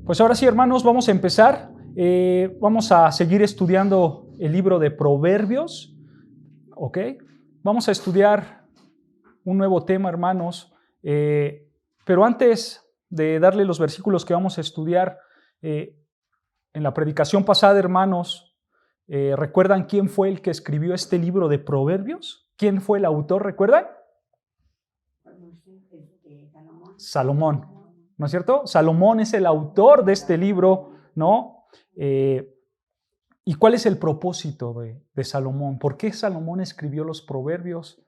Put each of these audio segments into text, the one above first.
Pues ahora sí, hermanos, vamos a empezar. Vamos a seguir estudiando el libro de Proverbios, ¿ok? Vamos a estudiar un nuevo tema, hermanos. Pero antes de darle los versículos que vamos a estudiar, en la predicación pasada, hermanos, ¿recuerdan quién fue el que escribió este libro de Proverbios? ¿Quién fue el autor, recuerdan? Salomón, ¿no es cierto? Salomón es el autor de este libro, ¿no? ¿Y cuál es el propósito de Salomón? ¿Por qué Salomón escribió los proverbios?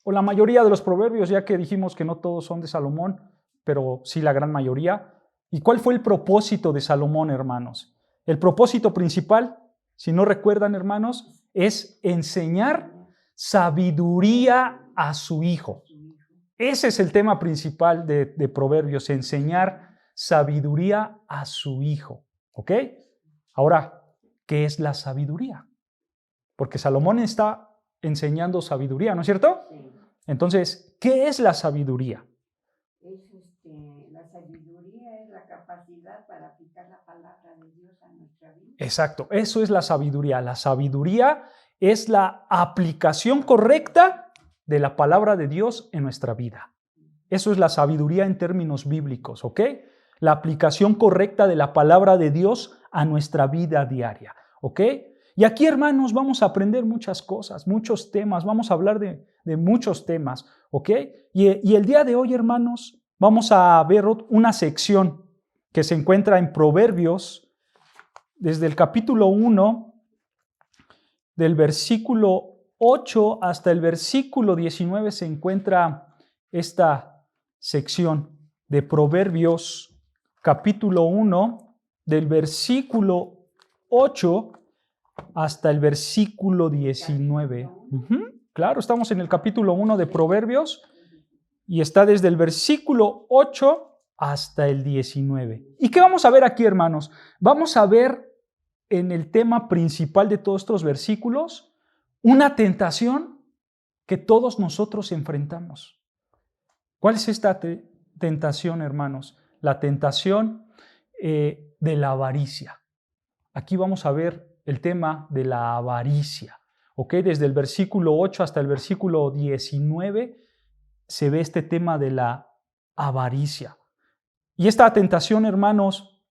O la mayoría de los proverbios, ya que dijimos que no todos son de Salomón, pero sí la gran mayoría. ¿Y cuál fue el propósito de Salomón, hermanos? El propósito principal, si no recuerdan, hermanos, es enseñar sabiduría a su hijo. Ese es el tema principal de Proverbios, enseñar sabiduría a su hijo, ¿ok? Ahora, ¿qué es la sabiduría? Porque Salomón está enseñando sabiduría, ¿no es cierto? Entonces, ¿qué es la sabiduría? La sabiduría es la capacidad para aplicar la palabra de Dios a nuestra vida. Exacto, eso es la sabiduría. La sabiduría es la aplicación correcta de la palabra de Dios en nuestra vida. Eso es la sabiduría en términos bíblicos, ¿ok? La aplicación correcta de la palabra de Dios a nuestra vida diaria, ¿ok? Y aquí, hermanos, vamos a aprender muchas cosas, muchos temas, vamos a hablar de muchos temas, ¿ok? Y el día de hoy, hermanos, vamos a ver una sección que se encuentra en Proverbios, desde el capítulo 1, del versículo 8 hasta el versículo 19 se encuentra esta sección de Proverbios, capítulo 1, del versículo 8 hasta el versículo 19. Claro, estamos en el capítulo 1 de Proverbios y está desde el versículo 8 hasta el 19. ¿Y qué vamos a ver aquí, hermanos? Vamos a ver en el tema principal de todos estos versículos una tentación que todos nosotros enfrentamos. ¿Cuál es esta tentación, hermanos? La tentación de la avaricia. Aquí vamos a ver el tema de la avaricia. ¿Ok? Desde el versículo 8 hasta el versículo 19 se ve este tema de la avaricia. Y esta tentación, hermanos,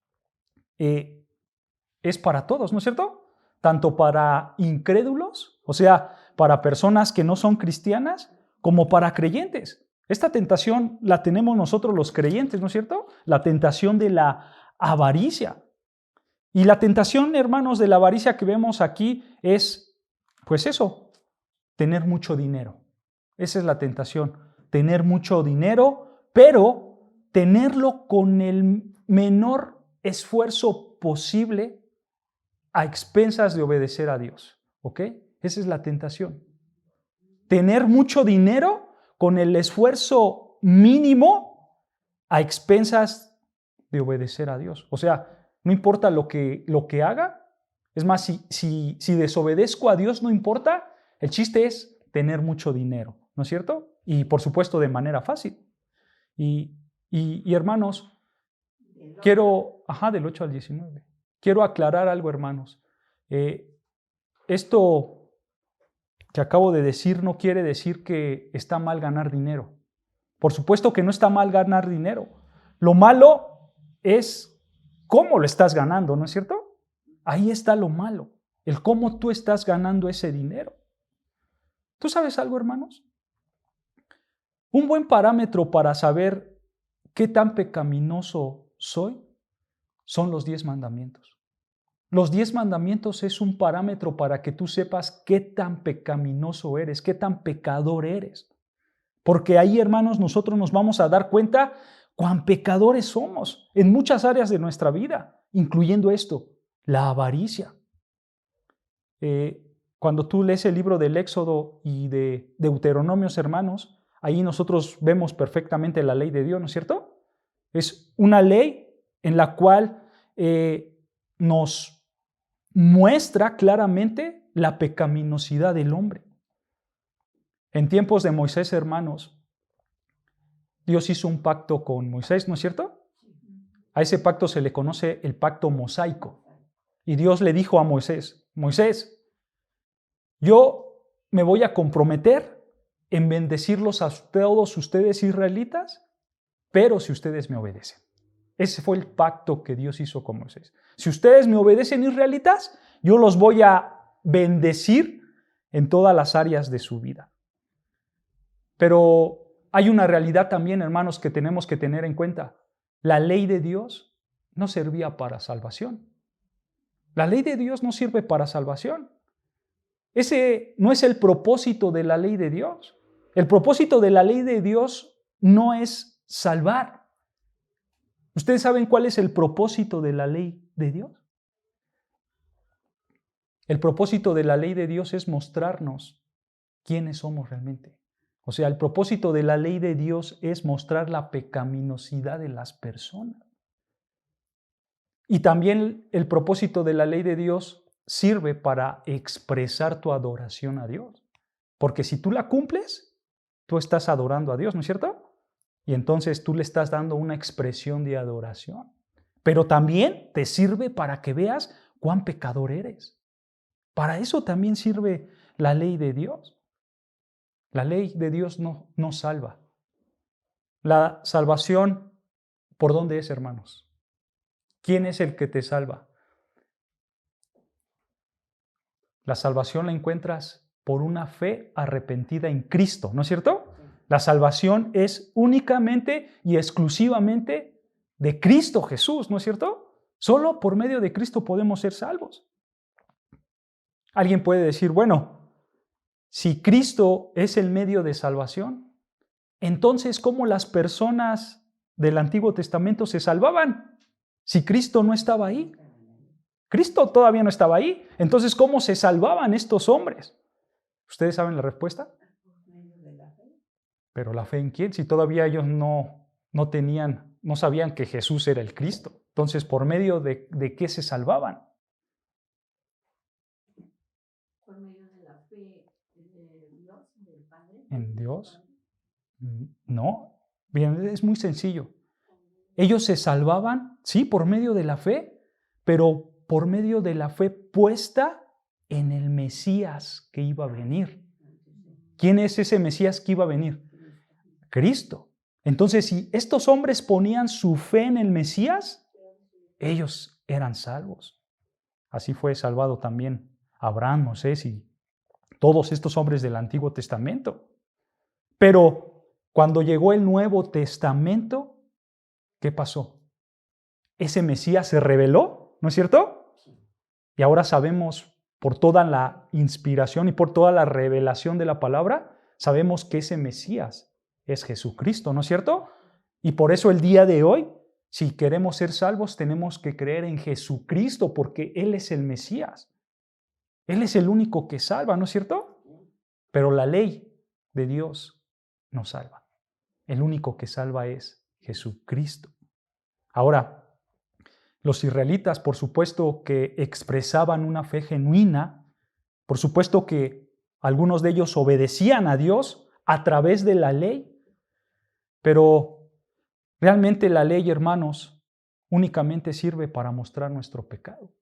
es para todos, ¿no es cierto? Tanto para incrédulos, o sea, para personas que no son cristianas, como para creyentes. Esta tentación la tenemos nosotros los creyentes, ¿no es cierto? La tentación de la avaricia. Y la tentación, hermanos, de la avaricia que vemos aquí es, pues eso, tener mucho dinero. Esa es la tentación, tener mucho dinero, pero tenerlo con el menor esfuerzo posible a expensas de obedecer a Dios, ¿ok? Esa es la tentación. Tener mucho dinero con el esfuerzo mínimo a expensas de obedecer a Dios. O sea, no importa lo que haga. Es más, si desobedezco a Dios, no importa. El chiste es tener mucho dinero, ¿no es cierto? Y por supuesto de manera fácil. Y hermanos, quiero, del 8 al 19. Quiero aclarar algo, hermanos. Esto que acabo de decir no quiere decir que está mal ganar dinero. Por supuesto que no está mal ganar dinero. Lo malo es cómo lo estás ganando, ¿no es cierto? Ahí está lo malo, el cómo tú estás ganando ese dinero. ¿Tú sabes algo, hermanos? Un buen parámetro para saber qué tan pecaminoso soy son los 10 mandamientos. Los 10 mandamientos es un parámetro para que tú sepas qué tan pecaminoso eres, qué tan pecador eres. Porque ahí, hermanos, nosotros nos vamos a dar cuenta cuán pecadores somos en muchas áreas de nuestra vida, incluyendo esto, la avaricia. Cuando tú lees el libro del Éxodo y de Deuteronomios, hermanos, ahí nosotros vemos perfectamente la ley de Dios, ¿no es cierto? Es una ley en la cual nos muestra claramente la pecaminosidad del hombre. En tiempos de Moisés, hermanos, Dios hizo un pacto con Moisés, ¿no es cierto? A ese pacto se le conoce el pacto mosaico. Y Dios le dijo a Moisés, Moisés, yo me voy a comprometer en bendecirlos a todos ustedes israelitas, pero si ustedes me obedecen. Ese fue el pacto que Dios hizo con Moisés. Si ustedes me obedecen, israelitas, yo los voy a bendecir en todas las áreas de su vida. Pero hay una realidad también, hermanos, que tenemos que tener en cuenta. La ley de Dios no servía para salvación. La ley de Dios no sirve para salvación. Ese no es el propósito de la ley de Dios. El propósito de la ley de Dios no es salvar. ¿Ustedes saben cuál es el propósito de la ley de Dios? El propósito de la ley de Dios es mostrarnos quiénes somos realmente. O sea, el propósito de la ley de Dios es mostrar la pecaminosidad de las personas. Y también el propósito de la ley de Dios sirve para expresar tu adoración a Dios. Porque si tú la cumples, tú estás adorando a Dios, ¿no es cierto? Y entonces tú le estás dando una expresión de adoración. Pero también te sirve para que veas cuán pecador eres. Para eso también sirve la ley de Dios. La ley de Dios no salva. La salvación, ¿por dónde es, hermanos? ¿Quién es el que te salva? La salvación la encuentras por una fe arrepentida en Cristo, ¿no es cierto? La salvación es únicamente y exclusivamente de Cristo Jesús, ¿no es cierto? Solo por medio de Cristo podemos ser salvos. Alguien puede decir, bueno, si Cristo es el medio de salvación, entonces ¿cómo las personas del Antiguo Testamento se salvaban? Si Cristo no estaba ahí. Cristo todavía no estaba ahí. Entonces, ¿cómo se salvaban estos hombres? ¿Ustedes saben la respuesta? ¿Pero la fe en quién? Si todavía ellos no sabían que Jesús era el Cristo. Entonces, ¿por medio de qué se salvaban? Por medio de la fe de Dios, del Padre. ¿En Dios? No. Bien, es muy sencillo. Ellos se salvaban, sí, por medio de la fe, pero por medio de la fe puesta en el Mesías que iba a venir. ¿Quién es ese Mesías que iba a venir? Cristo. Entonces, si estos hombres ponían su fe en el Mesías, ellos eran salvos. Así fue salvado también Abraham, Moisés y todos estos hombres del Antiguo Testamento. Pero cuando llegó el Nuevo Testamento, ¿qué pasó? Ese Mesías se reveló, ¿no es cierto? Y ahora sabemos por toda la inspiración y por toda la revelación de la palabra, sabemos que ese Mesías es Jesucristo, ¿no es cierto? Y por eso el día de hoy, si queremos ser salvos, tenemos que creer en Jesucristo porque Él es el Mesías. Él es el único que salva, ¿no es cierto? Pero la ley de Dios no salva. El único que salva es Jesucristo. Ahora, los israelitas, por supuesto que expresaban una fe genuina, por supuesto que algunos de ellos obedecían a Dios a través de la ley, pero realmente la ley, hermanos, únicamente sirve para mostrar nuestro pecado.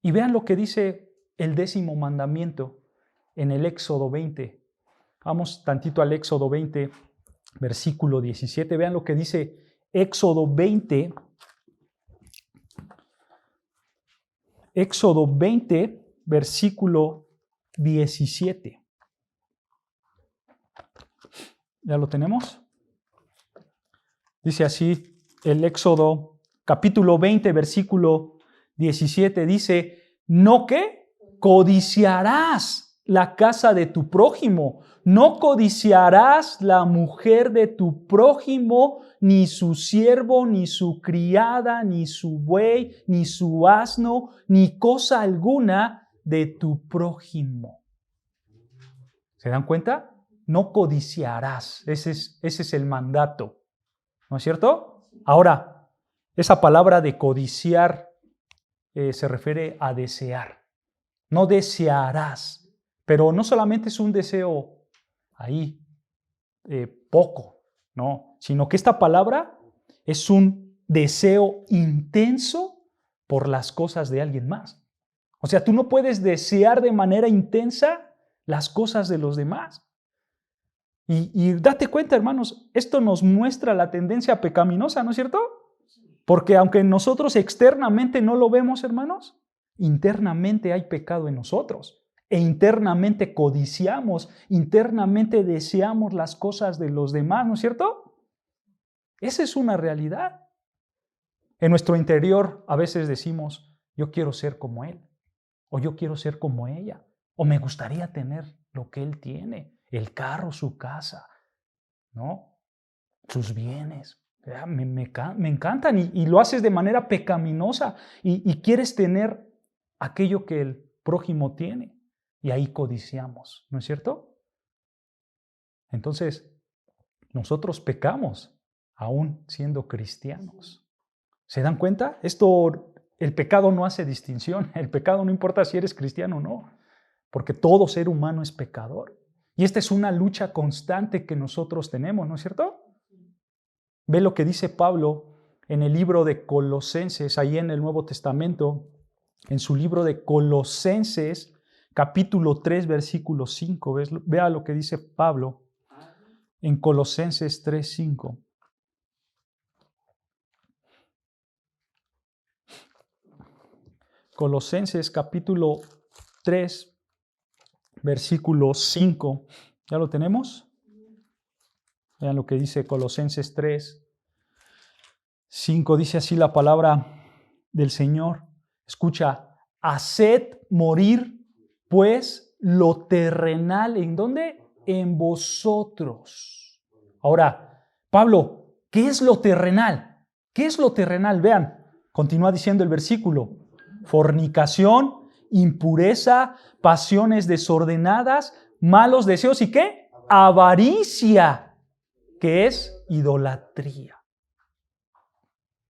Y vean lo que dice el 10º mandamiento en el Éxodo 20. Vamos tantito al Éxodo 20, versículo 17. Vean lo que dice Éxodo 20. Éxodo 20, versículo 17. ¿Ya lo tenemos? Dice así el Éxodo capítulo 20, versículo 17. Dice, ¿no qué? Codiciarás la casa de tu prójimo. No codiciarás la mujer de tu prójimo, ni su siervo, ni su criada, ni su buey, ni su asno, ni cosa alguna de tu prójimo. ¿Se dan cuenta? No codiciarás. Ese es el mandato. ¿No es cierto? Ahora, esa palabra de codiciar se refiere a desear. No desearás. Pero no solamente es un deseo ahí, poco, no, sino que esta palabra es un deseo intenso por las cosas de alguien más. O sea, tú no puedes desear de manera intensa las cosas de los demás. Y date cuenta, hermanos, esto nos muestra la tendencia pecaminosa, ¿no es cierto? Porque aunque nosotros externamente no lo vemos, hermanos, internamente hay pecado en nosotros. E internamente codiciamos, internamente deseamos las cosas de los demás, ¿no es cierto? Esa es una realidad. En nuestro interior a veces decimos, yo quiero ser como él, o yo quiero ser como ella, o me gustaría tener lo que él tiene, el carro, su casa, ¿no? Sus bienes. Me encantan y lo haces de manera pecaminosa y quieres tener aquello que el prójimo tiene y ahí codiciamos, ¿no es cierto? Entonces, nosotros pecamos aún siendo cristianos. ¿Se dan cuenta? El pecado no hace distinción. El pecado no importa si eres cristiano o no, porque todo ser humano es pecador. Y esta es una lucha constante que nosotros tenemos, ¿no es cierto? Ve lo que dice Pablo en el libro de Colosenses, ahí en el Nuevo Testamento, en su libro de Colosenses, capítulo 3, versículo 5. Vea lo que dice Pablo en Colosenses 3, 5. Colosenses capítulo 3, versículo 5. ¿Ya lo tenemos? Vean lo que dice Colosenses 3, 5. Dice así la palabra del Señor. Escucha, haced morir pues lo terrenal. ¿En dónde? En vosotros. Ahora, Pablo, ¿qué es lo terrenal? ¿Qué es lo terrenal? Vean, continúa diciendo el versículo. Fornicación, impureza, pasiones desordenadas, malos deseos y ¿qué? Avaricia, que es idolatría.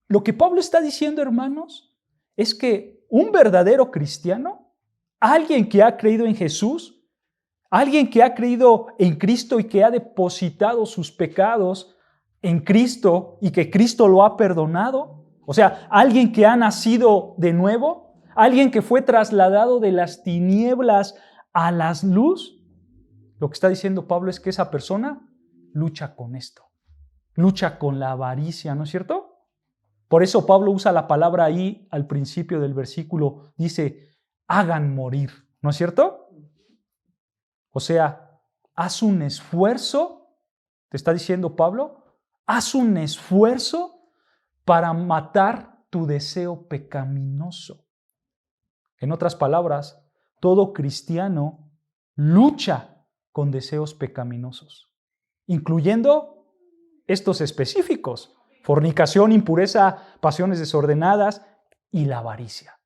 Lo que Pablo está diciendo, hermanos, es que un verdadero cristiano, alguien que ha creído en Jesús, alguien que ha creído en Cristo y que ha depositado sus pecados en Cristo y que Cristo lo ha perdonado, o sea, alguien que ha nacido de nuevo, alguien que fue trasladado de las tinieblas a la luz, lo que está diciendo Pablo es que esa persona lucha con esto, lucha con la avaricia, ¿no es cierto? Por eso Pablo usa la palabra ahí al principio del versículo, dice, hagan morir, ¿no es cierto? O sea, haz un esfuerzo, te está diciendo Pablo, haz un esfuerzo para matar tu deseo pecaminoso. En otras palabras, todo cristiano lucha con deseos pecaminosos, incluyendo estos específicos: fornicación, impureza, pasiones desordenadas y la avaricia.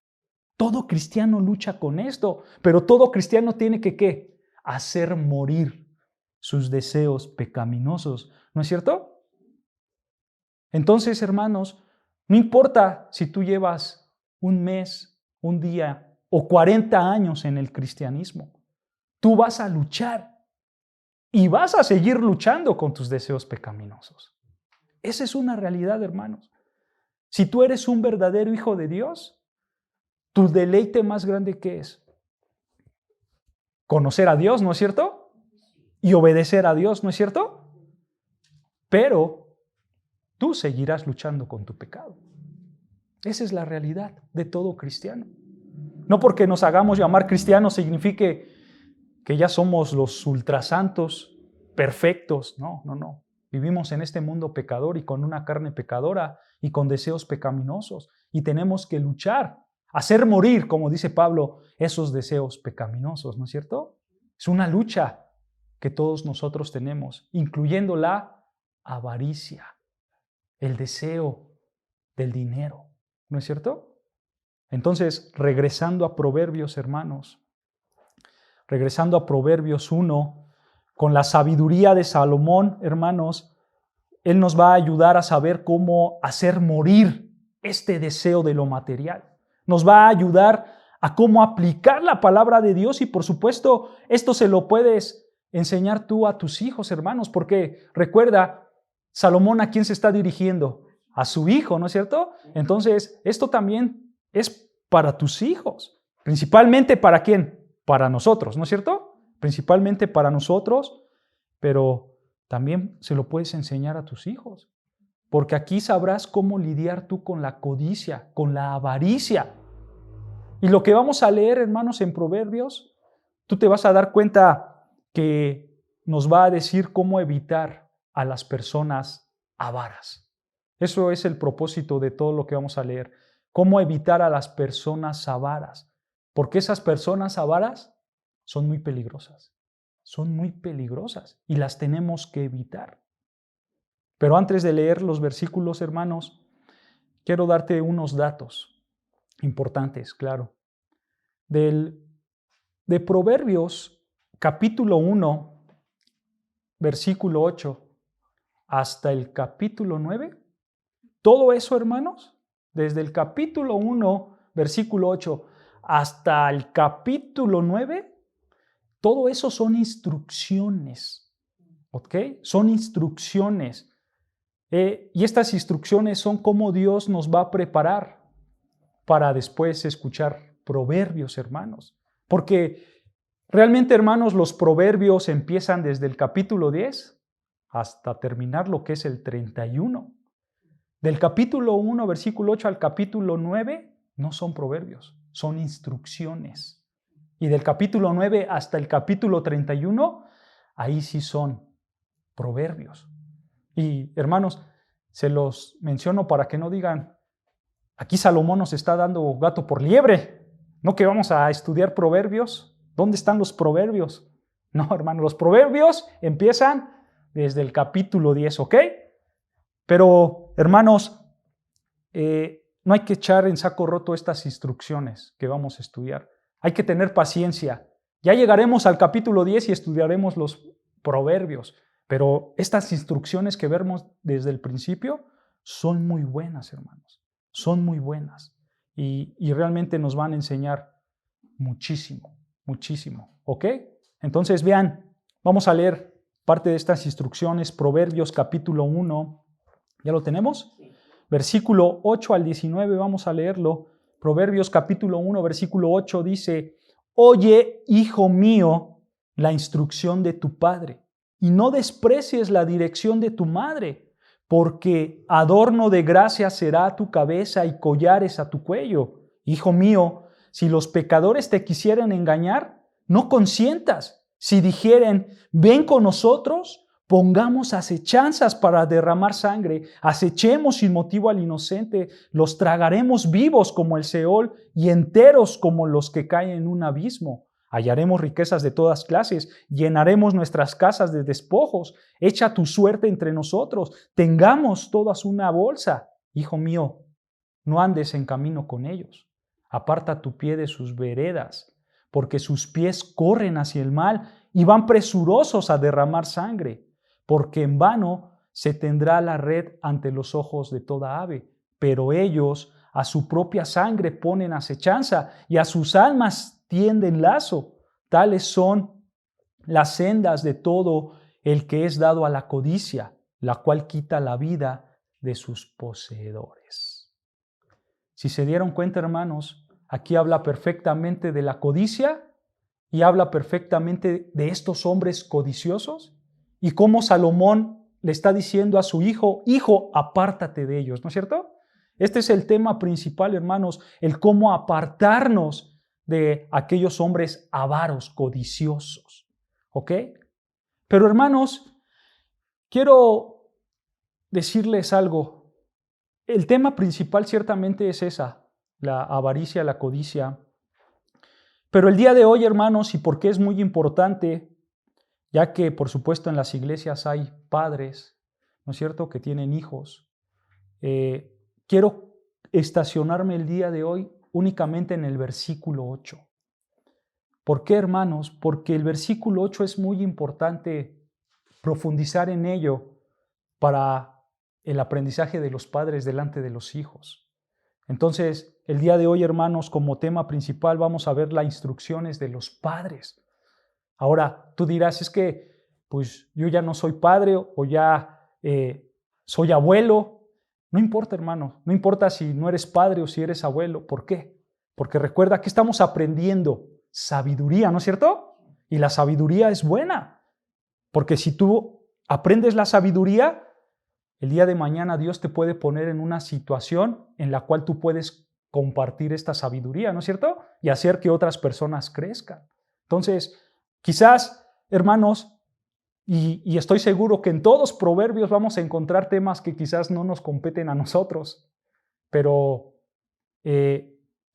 Todo cristiano lucha con esto, pero todo cristiano tiene que ¿qué? Hacer morir sus deseos pecaminosos, ¿no es cierto? Entonces, hermanos, no importa si tú llevas un mes, un día o 40 años en el cristianismo, tú vas a luchar y vas a seguir luchando con tus deseos pecaminosos. Esa es una realidad, hermanos. Si tú eres un verdadero hijo de Dios, tu deleite más grande, ¿qué es? Conocer a Dios, ¿no es cierto? Y obedecer a Dios, ¿no es cierto? Pero tú seguirás luchando con tu pecado. Esa es la realidad de todo cristiano. No porque nos hagamos llamar cristianos signifique que ya somos los ultrasantos perfectos. No, no, no. Vivimos en este mundo pecador y con una carne pecadora y con deseos pecaminosos. Y tenemos que luchar, hacer morir, como dice Pablo, esos deseos pecaminosos, ¿no es cierto? Es una lucha que todos nosotros tenemos, incluyendo la avaricia, el deseo del dinero, ¿no es cierto? Entonces, regresando a Proverbios, hermanos, regresando a Proverbios 1, con la sabiduría de Salomón, hermanos, él nos va a ayudar a saber cómo hacer morir este deseo de lo material. Nos va a ayudar a cómo aplicar la palabra de Dios y, por supuesto, esto se lo puedes enseñar tú a tus hijos, hermanos, porque recuerda, Salomón, ¿a quién se está dirigiendo? a su hijo, ¿no es cierto? Entonces, esto también es para tus hijos. Principalmente para quién? Para nosotros, ¿no es cierto? Principalmente para nosotros, pero también se lo puedes enseñar a tus hijos. Porque aquí sabrás cómo lidiar tú con la codicia, con la avaricia. Y lo que vamos a leer, hermanos, en Proverbios, tú te vas a dar cuenta que nos va a decir cómo evitar a las personas avaras. Eso es el propósito de todo lo que vamos a leer. Cómo evitar a las personas avaras. Porque esas personas avaras son muy peligrosas. Son muy peligrosas y las tenemos que evitar. Pero antes de leer los versículos, hermanos, quiero darte unos datos importantes, claro. De Proverbios, capítulo 1, versículo 8, hasta el capítulo 9, todo eso, hermanos, desde el capítulo 1, versículo 8, hasta el capítulo 9, todo eso son instrucciones, ¿ok? Son instrucciones. Y estas instrucciones son cómo Dios nos va a preparar para después escuchar proverbios, hermanos. Porque realmente, hermanos, los proverbios empiezan desde el capítulo 10 hasta terminar lo que es el 31. Del capítulo 1, versículo 8 al capítulo 9 no son proverbios, son instrucciones. Y del capítulo 9 hasta el capítulo 31, ahí sí son proverbios. Y hermanos, se los menciono para que no digan, aquí Salomón nos está dando gato por liebre, no que vamos a estudiar proverbios. ¿Dónde están los proverbios? No, hermanos, los proverbios empiezan desde el capítulo 10, ¿ok? Pero, hermanos, no hay que echar en saco roto estas instrucciones que vamos a estudiar. Hay que tener paciencia. Ya llegaremos al capítulo 10 y estudiaremos los proverbios. Pero estas instrucciones que vemos desde el principio son muy buenas, hermanos. Son muy buenas. Y realmente nos van a enseñar muchísimo, muchísimo. ¿Ok? Entonces, vean, vamos a leer parte de estas instrucciones. Proverbios capítulo 1. ¿Ya lo tenemos? Sí. Versículo 8 al 19, vamos a leerlo. Proverbios capítulo 1, versículo 8 dice: Oye, hijo mío, la instrucción de tu padre, y no desprecies la dirección de tu madre, porque adorno de gracia será tu cabeza y collares a tu cuello. Hijo mío, si los pecadores te quisieren engañar, no consientas. Si dijeren, ven con nosotros, pongamos acechanzas para derramar sangre, acechemos sin motivo al inocente, los tragaremos vivos como el Seol y enteros como los que caen en un abismo. Hallaremos riquezas de todas clases, llenaremos nuestras casas de despojos. Echa tu suerte entre nosotros, tengamos todas una bolsa. Hijo mío, no andes en camino con ellos. Aparta tu pie de sus veredas, porque sus pies corren hacia el mal y van presurosos a derramar sangre. Porque en vano se tendrá la red ante los ojos de toda ave, pero ellos a su propia sangre ponen acechanza y a sus almas tienden lazo. Tales son las sendas de todo el que es dado a la codicia, la cual quita la vida de sus poseedores. Si se dieron cuenta, hermanos, aquí habla perfectamente de la codicia y habla perfectamente de estos hombres codiciosos y cómo Salomón le está diciendo a su hijo, hijo, apártate de ellos, ¿no es cierto? Este es el tema principal, hermanos, el cómo apartarnos de aquellos hombres avaros, codiciosos, ¿ok? Pero, hermanos, quiero decirles algo. El tema principal ciertamente es esa, la avaricia, la codicia. Pero el día de hoy, hermanos, y porque es muy importante, ya que por supuesto en las iglesias hay padres, ¿no es cierto?, que tienen hijos, quiero estacionarme el día de hoy únicamente en el versículo 8. ¿Por qué, hermanos? Porque el versículo 8 es muy importante profundizar en ello para el aprendizaje de los padres delante de los hijos. Entonces, el día de hoy, hermanos, como tema principal vamos a ver las instrucciones de los padres. Ahora, tú dirás, es que pues yo ya no soy padre o ya soy abuelo. No importa, hermano, no importa si no eres padre o si eres abuelo. ¿Por qué? Porque recuerda que estamos aprendiendo sabiduría, ¿no es cierto? Y la sabiduría es buena. Porque si tú aprendes la sabiduría, el día de mañana Dios te puede poner en una situación en la cual tú puedes compartir esta sabiduría, ¿no es cierto? Y hacer que otras personas crezcan. Entonces, quizás, hermanos, y estoy seguro que en todos Proverbios vamos a encontrar temas que quizás no nos competen a nosotros, pero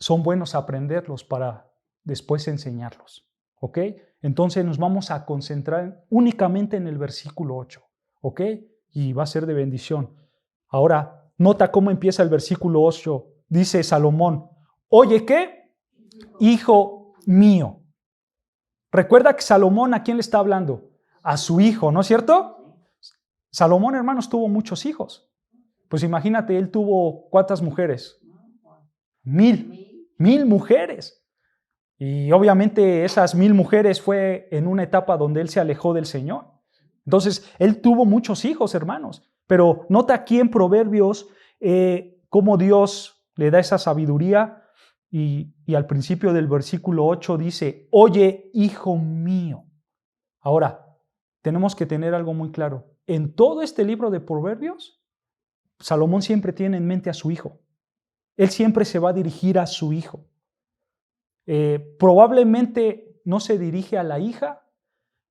son buenos aprenderlos para después enseñarlos, ¿ok? Entonces nos vamos a concentrar únicamente en el versículo 8, ¿ok? Y va a ser de bendición. Ahora, nota cómo empieza el versículo 8. Dice Salomón, oye, ¿qué? Hijo mío. Recuerda que Salomón, ¿a quién le está hablando? A su hijo, ¿no es cierto? Salomón, hermanos, tuvo muchos hijos. Pues imagínate, él tuvo ¿cuántas mujeres? 1000 mujeres. Y obviamente esas 1000 mujeres fue en una etapa donde él se alejó del Señor. Entonces, él tuvo muchos hijos, hermanos. Pero nota aquí en Proverbios cómo Dios le da esa sabiduría. Y al principio del versículo 8 dice, oye, hijo mío. Ahora, tenemos que tener algo muy claro. En todo este libro de Proverbios, Salomón siempre tiene en mente a su hijo. Él siempre se va a dirigir a su hijo. Probablemente no se dirige a la hija,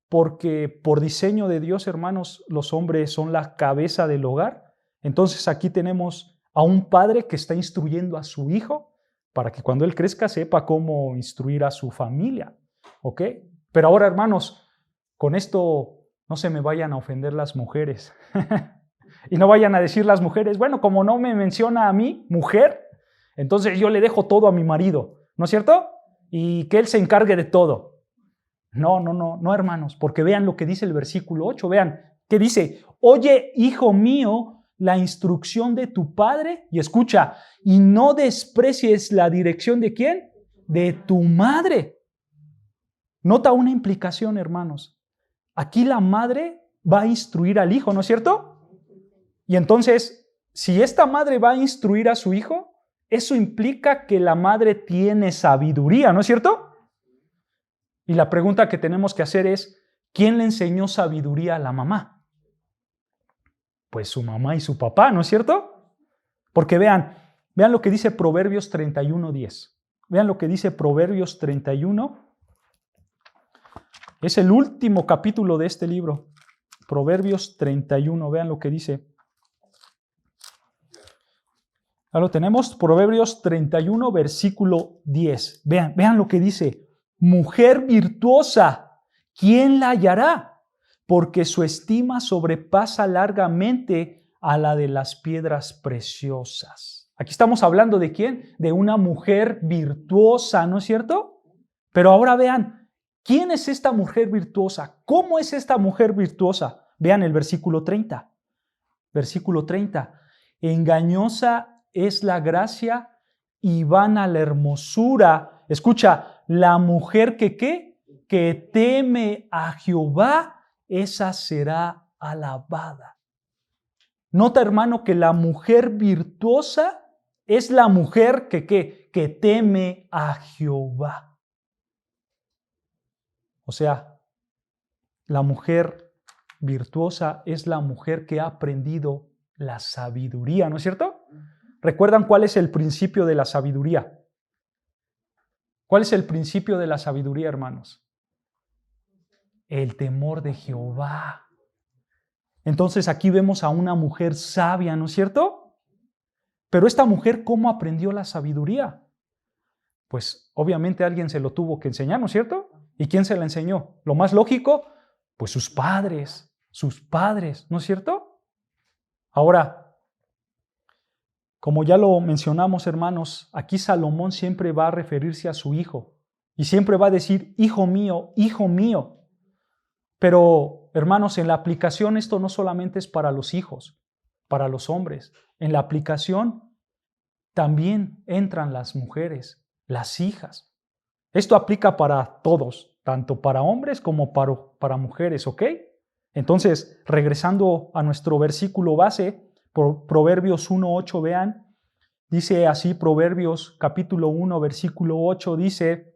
porque por diseño de Dios, hermanos, los hombres son la cabeza del hogar. Entonces aquí tenemos a un padre que está instruyendo a su hijo para que cuando él crezca sepa cómo instruir a su familia. ¿Ok? Pero ahora, hermanos, con esto no se me vayan a ofender las mujeres. Y no vayan a decir las mujeres, bueno, como no me menciona a mí, mujer, entonces yo le dejo todo a mi marido, ¿no es cierto? Y que él se encargue de todo. No, hermanos, porque vean lo que dice el versículo 8, vean, que dice, oye, hijo mío, la instrucción de tu padre, y escucha, y no desprecies la dirección ¿de quién? De tu madre. Nota una implicación, hermanos. Aquí la madre va a instruir al hijo, ¿no es cierto? Y entonces, si esta madre va a instruir a su hijo, eso implica que la madre tiene sabiduría, ¿no es cierto? Y la pregunta que tenemos que hacer es, ¿quién le enseñó sabiduría a la mamá? Pues su mamá y su papá, ¿no es cierto? Porque vean lo que dice Proverbios 31:10. Vean lo que dice Proverbios 31. Es el último capítulo de este libro. Proverbios 31, vean lo que dice. Ya lo tenemos, Proverbios 31, versículo 10. Vean lo que dice. Mujer virtuosa, ¿quién la hallará? Porque su estima sobrepasa largamente a la de las piedras preciosas. Aquí estamos hablando ¿de quién? De una mujer virtuosa, ¿no es cierto? Pero ahora vean, ¿quién es esta mujer virtuosa? ¿Cómo es esta mujer virtuosa? Vean el versículo 30. Versículo 30. Engañosa es la gracia y vana la hermosura. Escucha, la mujer que ¿qué? Que teme a Jehová, esa será alabada. Nota, hermano, que la mujer virtuosa es la mujer que ¿qué? Que teme a Jehová. O sea, la mujer virtuosa es la mujer que ha aprendido la sabiduría, ¿no es cierto? ¿Recuerdan cuál es el principio de la sabiduría? ¿Cuál es el principio de la sabiduría, hermanos? El temor de Jehová. Entonces aquí vemos a una mujer sabia, ¿no es cierto? Pero esta mujer, ¿cómo aprendió la sabiduría? Pues obviamente alguien se lo tuvo que enseñar, ¿no es cierto? ¿Y quién se la enseñó? Lo más lógico, pues sus padres, ¿no es cierto? Ahora, como ya lo mencionamos, hermanos, aquí Salomón siempre va a referirse a su hijo y siempre va a decir, hijo mío, hijo mío. Pero, hermanos, en la aplicación esto no solamente es para los hijos, para los hombres. En la aplicación también entran las mujeres, las hijas. Esto aplica para todos, tanto para hombres como para mujeres, ¿ok? Entonces, regresando a nuestro versículo base, Proverbios 1:8, vean. Dice así, Proverbios capítulo 1, versículo 8, dice: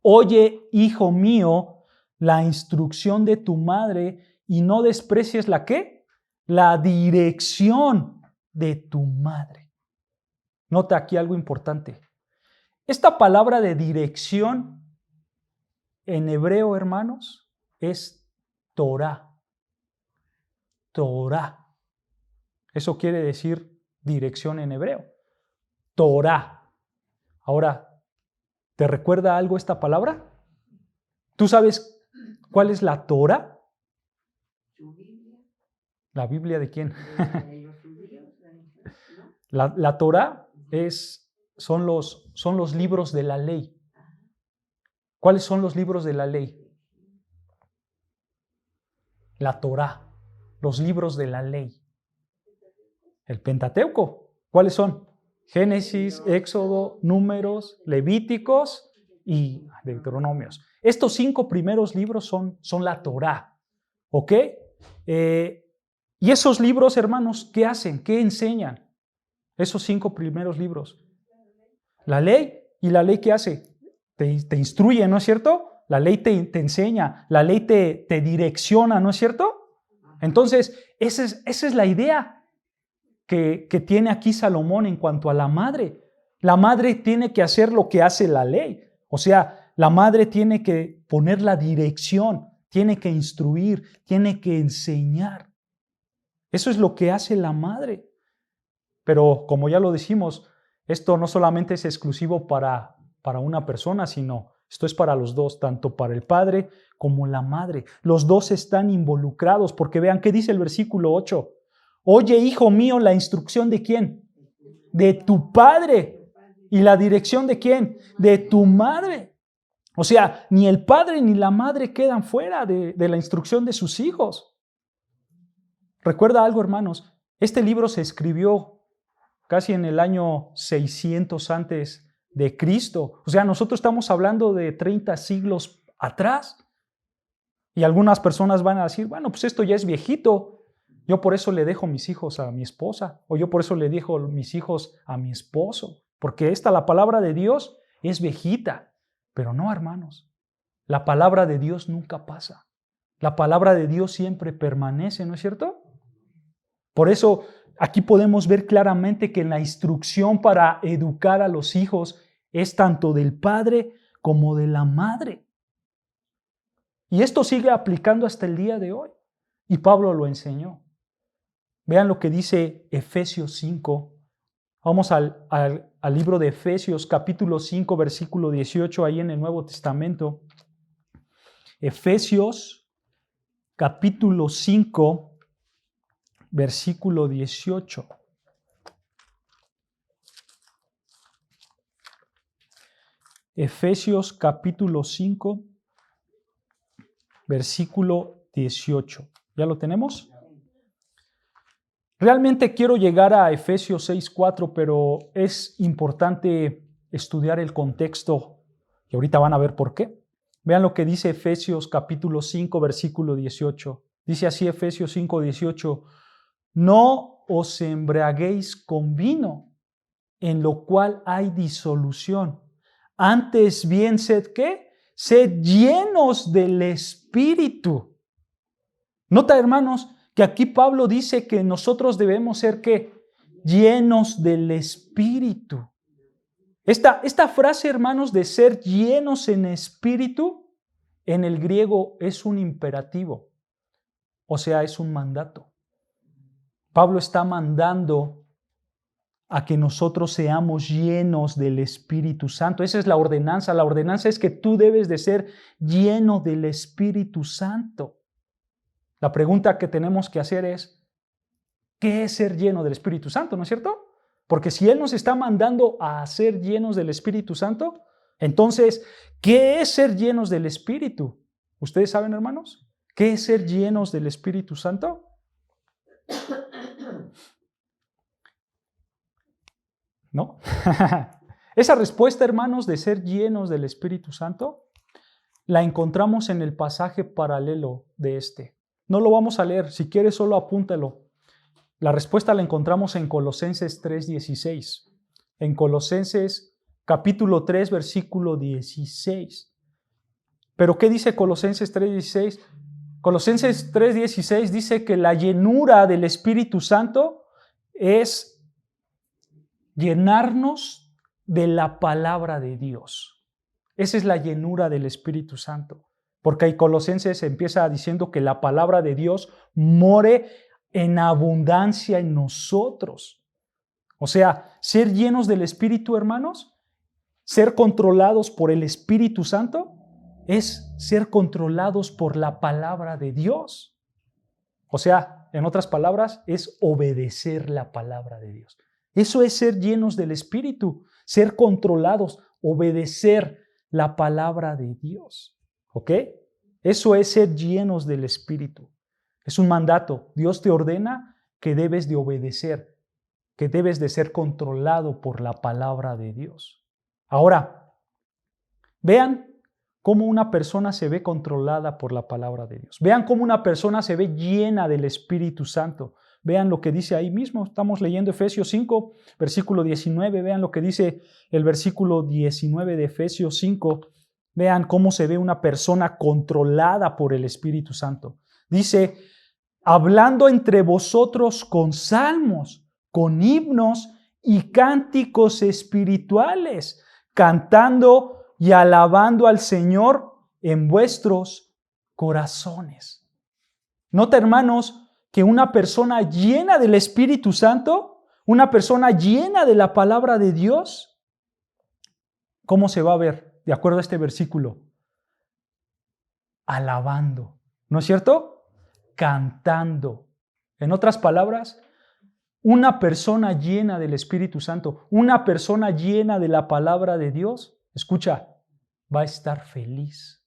oye, hijo mío, la instrucción de tu madre y no desprecies ¿la qué? La dirección de tu madre. Nota aquí algo importante. Esta palabra de dirección en hebreo, hermanos, es Torah. Torah. Eso quiere decir dirección en hebreo. Torah. Ahora, ¿te recuerda algo esta palabra? ¿Tú sabes cuál es la Torah? ¿Su Biblia? ¿La Biblia de quién? De los judíos, ¿no? La Torah son los libros de la ley. ¿Cuáles son los libros de la ley? La Torah, los libros de la ley. El Pentateuco, ¿cuáles son? Génesis, Éxodo, Números, Levíticos y Deuteronomios. Estos 5 primeros libros son la Torah, ¿ok? Y esos libros, hermanos, ¿qué hacen? ¿Qué enseñan? Esos 5 primeros libros. La ley. ¿Y la ley qué hace? Te instruye, ¿no es cierto? La ley te enseña, la ley te direcciona, ¿no es cierto? Entonces, esa es la idea que tiene aquí Salomón en cuanto a la madre. La madre tiene que hacer lo que hace la ley. O sea, la madre tiene que poner la dirección, tiene que instruir, tiene que enseñar. Eso es lo que hace la madre. Pero como ya lo dijimos, esto no solamente es exclusivo para una persona, sino esto es para los dos, tanto para el padre como la madre. Los dos están involucrados, porque vean qué dice el versículo 8. Oye, hijo mío, la instrucción ¿de quién? De tu padre. ¿Y la dirección de quién? De tu madre. O sea, ni el padre ni la madre quedan fuera de la instrucción de sus hijos. Recuerda algo, hermanos. Este libro se escribió casi en el año 600 antes de Cristo. O sea, nosotros estamos hablando de 30 siglos atrás. Y algunas personas van a decir, bueno, pues esto ya es viejito. Yo por eso le dejo mis hijos a mi esposa. O yo por eso le dejo mis hijos a mi esposo. Porque la palabra de Dios es viejita. Pero no, hermanos. La palabra de Dios nunca pasa. La palabra de Dios siempre permanece, ¿no es cierto? Por eso aquí podemos ver claramente que la instrucción para educar a los hijos es tanto del padre como de la madre. Y esto sigue aplicando hasta el día de hoy. Y Pablo lo enseñó. Vean lo que dice Efesios 5. Vamos al libro de Efesios, capítulo 5, versículo 18, ahí en el Nuevo Testamento. Efesios, capítulo 5, versículo 18. Efesios, capítulo 5, versículo 18. ¿Ya lo tenemos? Realmente quiero llegar a Efesios 6:4, pero es importante estudiar el contexto y ahorita van a ver por qué. Vean lo que dice Efesios capítulo 5, versículo 18. Dice así Efesios 5:18: no os embriaguéis con vino, en lo cual hay disolución. Antes bien, sed ¿qué? Sed llenos del Espíritu. Nota, hermanos, que aquí Pablo dice que nosotros debemos ser ¿qué? Llenos del Espíritu. Esta frase, hermanos, de ser llenos en Espíritu, en el griego es un imperativo, o sea, es un mandato. Pablo está mandando a que nosotros seamos llenos del Espíritu Santo. Esa es la ordenanza. La ordenanza es que tú debes de ser lleno del Espíritu Santo. La pregunta que tenemos que hacer es, ¿qué es ser lleno del Espíritu Santo? ¿No es cierto? Porque si Él nos está mandando a ser llenos del Espíritu Santo, entonces, ¿qué es ser llenos del Espíritu? ¿Ustedes saben, hermanos? ¿Qué es ser llenos del Espíritu Santo? ¿No? Esa respuesta, hermanos, de ser llenos del Espíritu Santo, la encontramos en el pasaje paralelo de este. No lo vamos a leer, si quieres solo apúntalo. La respuesta la encontramos en Colosenses 3:16. En Colosenses capítulo 3, versículo 16. ¿Pero qué dice Colosenses 3:16? Colosenses 3:16 dice que la llenura del Espíritu Santo es llenarnos de la palabra de Dios. Esa es la llenura del Espíritu Santo. Porque ahí Colosenses empieza diciendo que la palabra de Dios more en abundancia en nosotros. O sea, ser llenos del Espíritu, hermanos, ser controlados por el Espíritu Santo, es ser controlados por la palabra de Dios. O sea, en otras palabras, es obedecer la palabra de Dios. Eso es ser llenos del Espíritu, ser controlados, obedecer la palabra de Dios. ¿Ok? Eso es ser llenos del Espíritu. Es un mandato. Dios te ordena que debes de obedecer, que debes de ser controlado por la palabra de Dios. Ahora, vean cómo una persona se ve controlada por la palabra de Dios. Vean cómo una persona se ve llena del Espíritu Santo. Vean lo que dice ahí mismo. Estamos leyendo Efesios 5, versículo 19. Vean lo que dice el versículo 19 de Efesios 5. Vean cómo se ve una persona controlada por el Espíritu Santo. Dice, hablando entre vosotros con salmos, con himnos y cánticos espirituales, cantando y alabando al Señor en vuestros corazones. Nota, hermanos, que una persona llena del Espíritu Santo, una persona llena de la palabra de Dios, ¿cómo se va a ver? De acuerdo a este versículo, alabando, ¿no es cierto? Cantando. En otras palabras, una persona llena del Espíritu Santo, una persona llena de la palabra de Dios, escucha, va a estar feliz,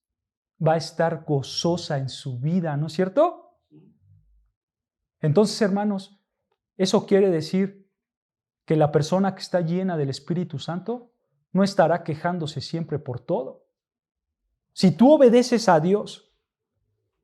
va a estar gozosa en su vida, ¿no es cierto? Entonces, hermanos, eso quiere decir que la persona que está llena del Espíritu Santo no estará quejándose siempre por todo. Si tú obedeces a Dios,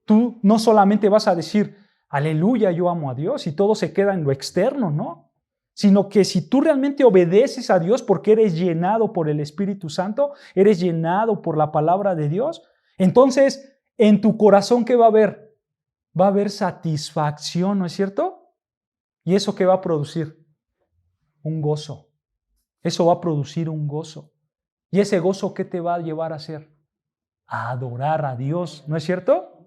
tú no solamente vas a decir, aleluya, yo amo a Dios, y todo se queda en lo externo, ¿no? Sino que si tú realmente obedeces a Dios porque eres llenado por el Espíritu Santo, eres llenado por la palabra de Dios, entonces en tu corazón, ¿qué va a haber? Va a haber satisfacción, ¿no es cierto? ¿Y eso qué va a producir? Un gozo. Eso va a producir un gozo. ¿Y ese gozo qué te va a llevar a hacer? A adorar a Dios, ¿no es cierto?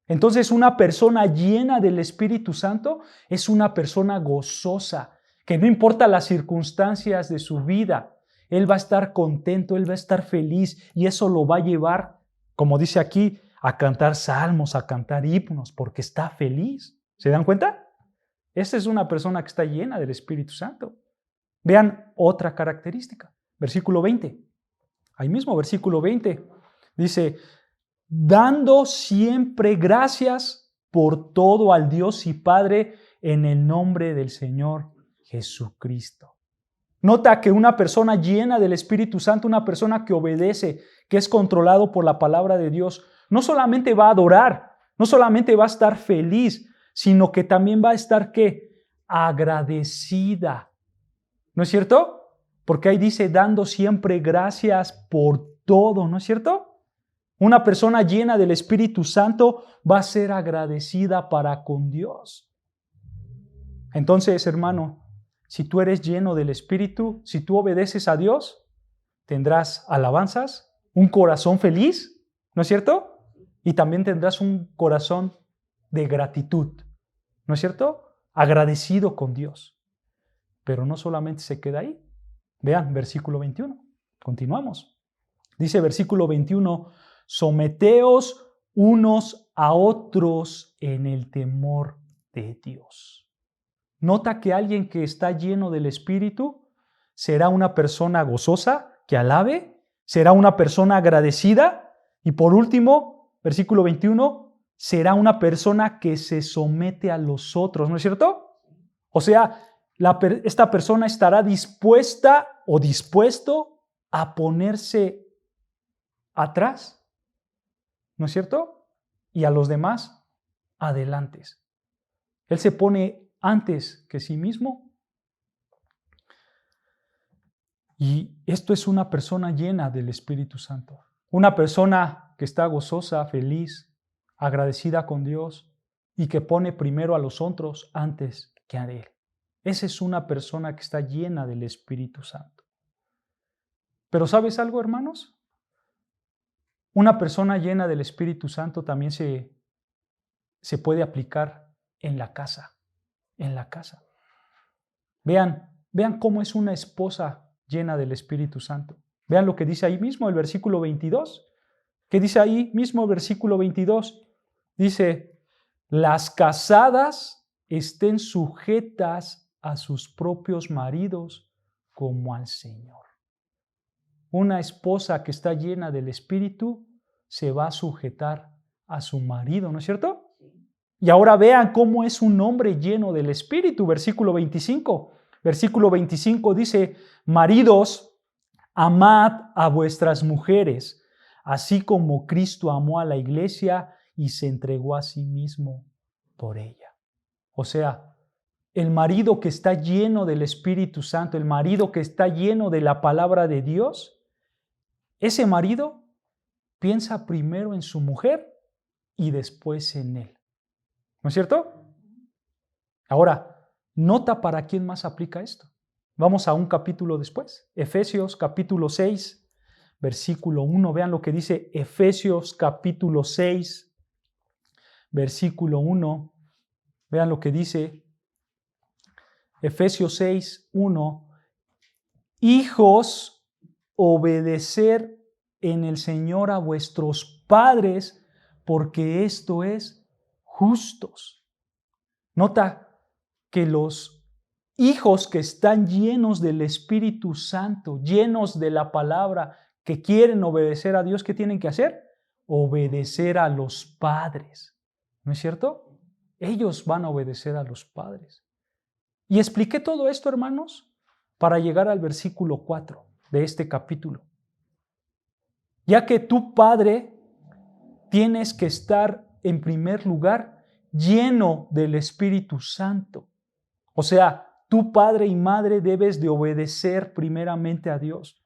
Entonces una persona llena del Espíritu Santo es una persona gozosa, que no importa las circunstancias de su vida, él va a estar contento, él va a estar feliz y eso lo va a llevar, como dice aquí, a cantar salmos, a cantar himnos, porque está feliz. ¿Se dan cuenta? Esa es una persona que está llena del Espíritu Santo. Vean otra característica, versículo 20. Ahí mismo, versículo 20, dice, dando siempre gracias por todo al Dios y Padre en el nombre del Señor Jesucristo. Nota que una persona llena del Espíritu Santo, una persona que obedece, que es controlado por la palabra de Dios, no solamente va a adorar, no solamente va a estar feliz, sino que también va a estar, ¿qué? Agradecida. ¿No es cierto? Porque ahí dice, dando siempre gracias por todo, ¿no es cierto? Una persona llena del Espíritu Santo va a ser agradecida para con Dios. Entonces, hermano, si tú eres lleno del Espíritu, si tú obedeces a Dios, tendrás alabanzas, un corazón feliz, ¿no es cierto? Y también tendrás un corazón de gratitud, ¿no es cierto? Agradecido con Dios. Pero no solamente se queda ahí. Vean, versículo 21. Continuamos. Dice versículo 21, someteos unos a otros en el temor de Dios. Nota que alguien que está lleno del Espíritu será una persona gozosa, que alabe, será una persona agradecida y por último, versículo 21, será una persona que se somete a los otros, ¿no es cierto? O sea, esta persona estará dispuesta o dispuesto a ponerse atrás, ¿no es cierto? Y a los demás adelante. Él se pone antes que sí mismo. Y esto es una persona llena del Espíritu Santo. Una persona que está gozosa, feliz, agradecida con Dios y que pone primero a los otros antes que a Él. Esa es una persona que está llena del Espíritu Santo. Pero ¿sabes algo, hermanos? Una persona llena del Espíritu Santo también se puede aplicar en la casa. En la casa. Vean cómo es una esposa llena del Espíritu Santo. Vean lo que dice ahí mismo el versículo 22. ¿Qué dice ahí mismo el versículo 22? Dice, las casadas estén sujetas a sus propios maridos como al Señor. Una esposa que está llena del Espíritu se va a sujetar a su marido, ¿no es cierto? Y ahora vean cómo es un hombre lleno del Espíritu. Versículo 25. Versículo 25 dice, maridos, amad a vuestras mujeres, así como Cristo amó a la iglesia y se entregó a sí mismo por ella. O sea, el marido que está lleno del Espíritu Santo, el marido que está lleno de la palabra de Dios, ese marido piensa primero en su mujer y después en él. ¿No es cierto? Ahora, nota para quién más aplica esto. Vamos a un capítulo después. Efesios capítulo 6, versículo 1. Vean lo que dice Efesios capítulo 6, versículo 1. Vean lo que dice Efesios 6, 1. Hijos, obedecer en el Señor a vuestros padres, porque esto es justos. Nota que los hijos que están llenos del Espíritu Santo, llenos de la palabra, que quieren obedecer a Dios, ¿qué tienen que hacer? Obedecer a los padres. ¿No es cierto? Ellos van a obedecer a los padres. Y expliqué todo esto, hermanos, para llegar al versículo 4 de este capítulo. Ya que tu padre tienes que estar en primer lugar lleno del Espíritu Santo. O sea, tu padre y madre debes de obedecer primeramente a Dios.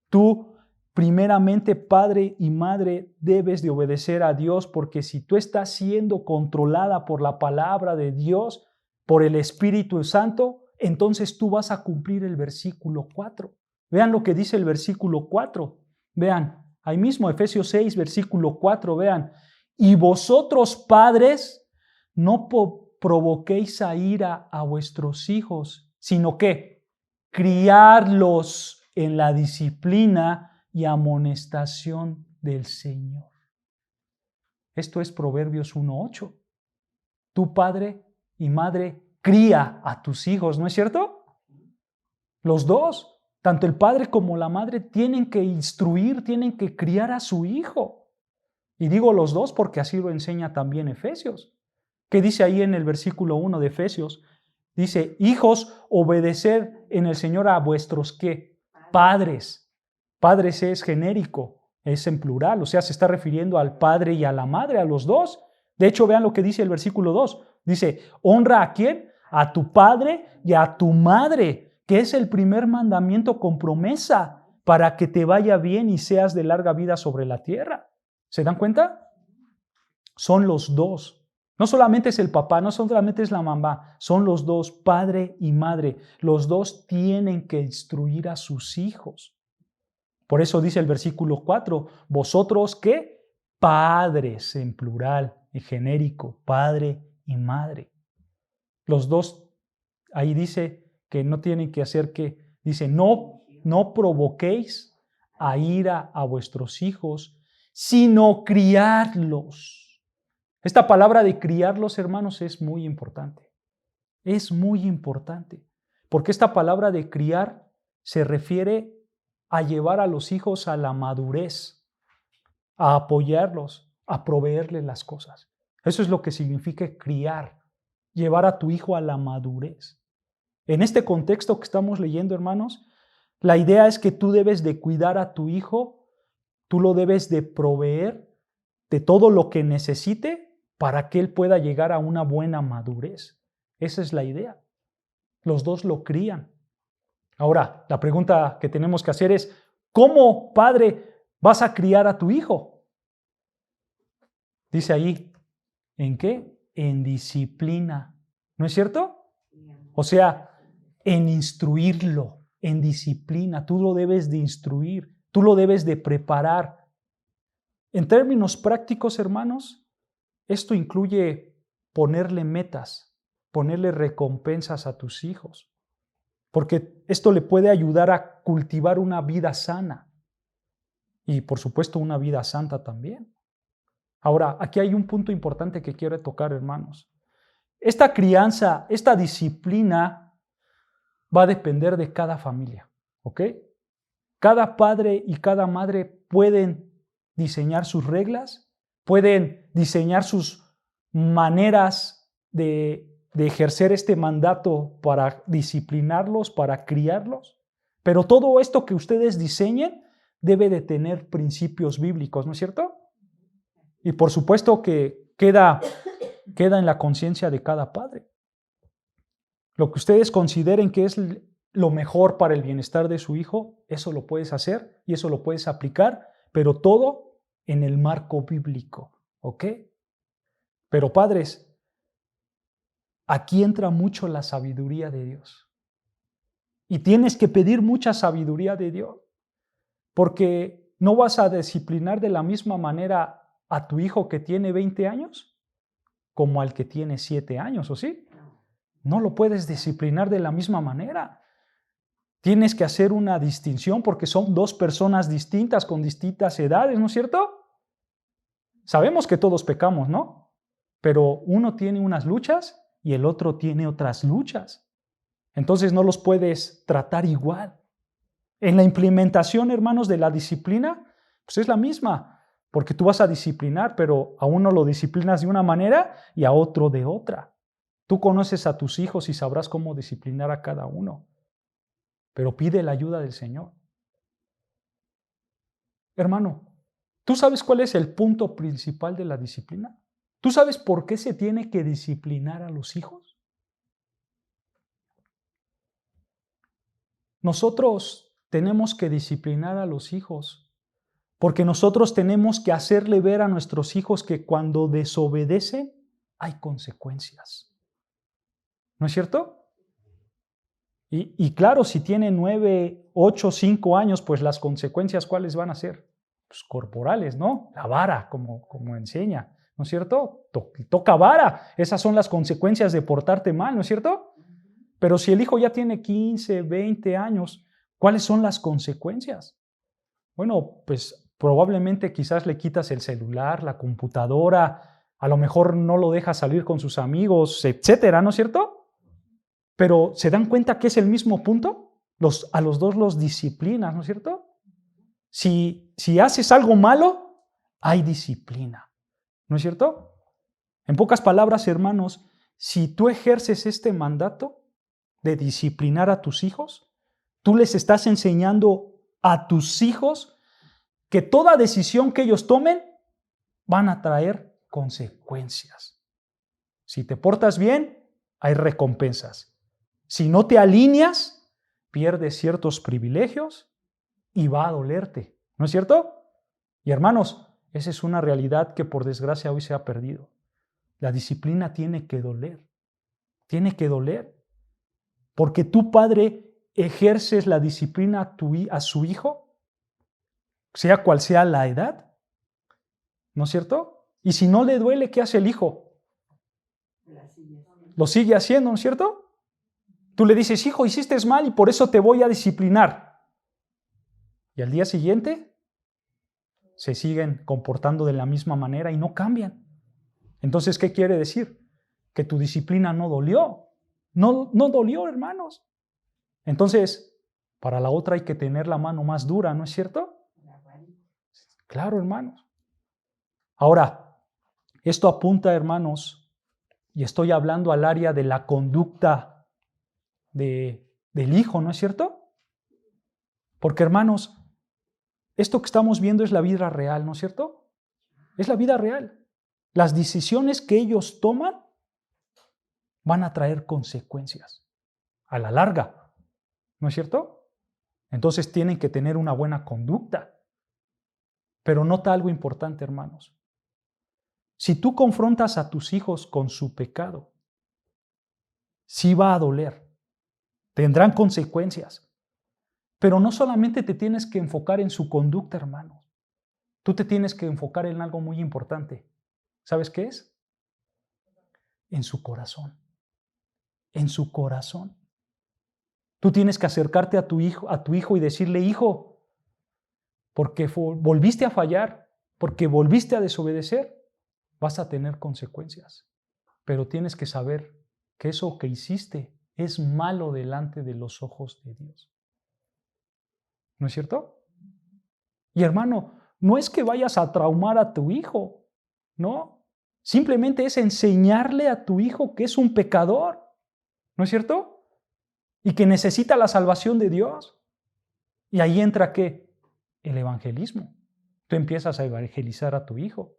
Tú, primeramente, padre y madre, debes de obedecer a Dios, porque si tú estás siendo controlada por la palabra de Dios, por el Espíritu Santo, entonces tú vas a cumplir el versículo 4. Vean lo que dice el versículo 4. Vean, ahí mismo, Efesios 6, versículo 4, vean. Y vosotros, padres, no provoquéis a ira a vuestros hijos, sino que criarlos en la disciplina y amonestación del Señor. Esto es Proverbios 1:8. Tu padre y madre cría a tus hijos, ¿no es cierto? Los dos, tanto el padre como la madre, tienen que instruir, tienen que criar a su hijo. Y digo los dos porque así lo enseña también Efesios. ¿Qué dice ahí en el versículo 1 de Efesios? Dice, hijos, obedecer en el Señor a vuestros, ¿qué? Padres. Padres es genérico, es en plural, o sea, se está refiriendo al padre y a la madre, a los dos. De hecho, vean lo que dice el versículo 2. Dice, honra a ¿quién? A tu padre y a tu madre, que es el primer mandamiento con promesa para que te vaya bien y seas de larga vida sobre la tierra. ¿Se dan cuenta? Son los dos. No solamente es el papá, no solamente es la mamá, son los dos, padre y madre. Los dos tienen que instruir a sus hijos. Por eso dice el versículo 4, vosotros ¿qué? Padres en plural, en genérico, padre y madre. Los dos, ahí dice que no tienen que hacer que, dice, no provoquéis a ira a vuestros hijos, sino criarlos. Esta palabra de criarlos, hermanos, es muy importante. Es muy importante. Porque esta palabra de criar se refiere a llevar a los hijos a la madurez, a apoyarlos, a proveerles las cosas. Eso es lo que significa criar, llevar a tu hijo a la madurez. En este contexto que estamos leyendo, hermanos, la idea es que tú debes de cuidar a tu hijo, tú lo debes de proveer de todo lo que necesite para que él pueda llegar a una buena madurez. Esa es la idea. Los dos lo crían. Ahora, la pregunta que tenemos que hacer es, ¿cómo, padre, vas a criar a tu hijo? Dice ahí, ¿en qué? En disciplina. ¿No es cierto? O sea, en instruirlo, en disciplina. Tú lo debes de instruir, tú lo debes de preparar. En términos prácticos, hermanos, esto incluye ponerle metas, ponerle recompensas a tus hijos, porque esto le puede ayudar a cultivar una vida sana y, por supuesto, una vida santa también. Ahora, aquí hay un punto importante que quiero tocar, hermanos. Esta crianza, esta disciplina va a depender de cada familia, ¿ok? Cada padre y cada madre pueden diseñar sus reglas, pueden diseñar sus maneras de ejercer este mandato para disciplinarlos, para criarlos. Pero todo esto que ustedes diseñen debe de tener principios bíblicos, ¿no es cierto? Y por supuesto que queda en la conciencia de cada padre. Lo que ustedes consideren que es lo mejor para el bienestar de su hijo, eso lo puedes hacer y eso lo puedes aplicar, pero todo en el marco bíblico, ¿ok? Pero padres, aquí entra mucho la sabiduría de Dios. Y tienes que pedir mucha sabiduría de Dios, porque no vas a disciplinar de la misma manera a tu hijo que tiene 20 años como al que tiene 7 años, ¿o sí? No lo puedes disciplinar de la misma manera. Tienes que hacer una distinción porque son dos personas distintas con distintas edades, ¿no es cierto? Sabemos que todos pecamos, ¿no? Pero uno tiene unas luchas y el otro tiene otras luchas. Entonces no los puedes tratar igual. En la implementación, hermanos, de la disciplina, pues es la misma, porque tú vas a disciplinar, pero a uno lo disciplinas de una manera y a otro de otra. Tú conoces a tus hijos y sabrás cómo disciplinar a cada uno, pero pide la ayuda del Señor. Hermano, ¿tú sabes cuál es el punto principal de la disciplina? ¿Tú sabes por qué se tiene que disciplinar a los hijos? Nosotros tenemos que disciplinar a los hijos porque nosotros tenemos que hacerle ver a nuestros hijos que cuando desobedecen hay consecuencias. ¿No es cierto? Y claro, si tienen 9, 8, 5 años, pues las consecuencias, ¿cuáles van a ser? Pues corporales, ¿no? La vara, como enseña, ¿no es cierto? Toca vara, esas son las consecuencias de portarte mal, ¿no es cierto? Pero si el hijo ya tiene 15, 20 años, ¿cuáles son las consecuencias? Bueno, pues probablemente quizás le quitas el celular, la computadora, a lo mejor no lo dejas salir con sus amigos, etcétera, ¿no es cierto? Pero ¿se dan cuenta que es el mismo punto? A los dos los disciplinas, ¿no es cierto? Si haces algo malo, hay disciplina, ¿no es cierto? En pocas palabras, hermanos, si tú ejerces este mandato de disciplinar a tus hijos, tú les estás enseñando a tus hijos que toda decisión que ellos tomen van a traer consecuencias. Si te portas bien, hay recompensas. Si no te alineas, pierdes ciertos privilegios y va a dolerte, ¿no es cierto? Y hermanos, esa es una realidad que por desgracia hoy se ha perdido. La disciplina tiene que doler, porque tu padre ejerces la disciplina a su hijo, sea cual sea la edad, ¿no es cierto? Y si no le duele, ¿qué hace el hijo? Lo sigue haciendo, ¿no es cierto? Tú le dices, hijo, hiciste mal y por eso te voy a disciplinar. Y al día siguiente se siguen comportando de la misma manera y no cambian. Entonces, ¿qué quiere decir? Que tu disciplina no dolió. No dolió, hermanos. Entonces, para la otra hay que tener la mano más dura, ¿no es cierto? Claro, hermanos. Ahora, esto apunta, hermanos, y estoy hablando al área de la conducta del hijo, ¿no es cierto? Porque, hermanos, esto que estamos viendo es la vida real, ¿no es cierto? Es la vida real. Las decisiones que ellos toman van a traer consecuencias a la larga, ¿no es cierto? Entonces tienen que tener una buena conducta. Pero nota algo importante, hermanos. Si tú confrontas a tus hijos con su pecado, sí va a doler, tendrán consecuencias. Pero no solamente te tienes que enfocar en su conducta, hermanos. Tú te tienes que enfocar en algo muy importante. ¿Sabes qué es? En su corazón. En su corazón. Tú tienes que acercarte a tu hijo y decirle, hijo, porque volviste a fallar, porque volviste a desobedecer, vas a tener consecuencias. Pero tienes que saber que eso que hiciste es malo delante de los ojos de Dios. ¿No es cierto? Y hermano, no es que vayas a traumar a tu hijo, no. Simplemente es enseñarle a tu hijo que es un pecador, ¿no es cierto? Y que necesita la salvación de Dios. Y ahí entra ¿qué? El evangelismo. Tú empiezas a evangelizar a tu hijo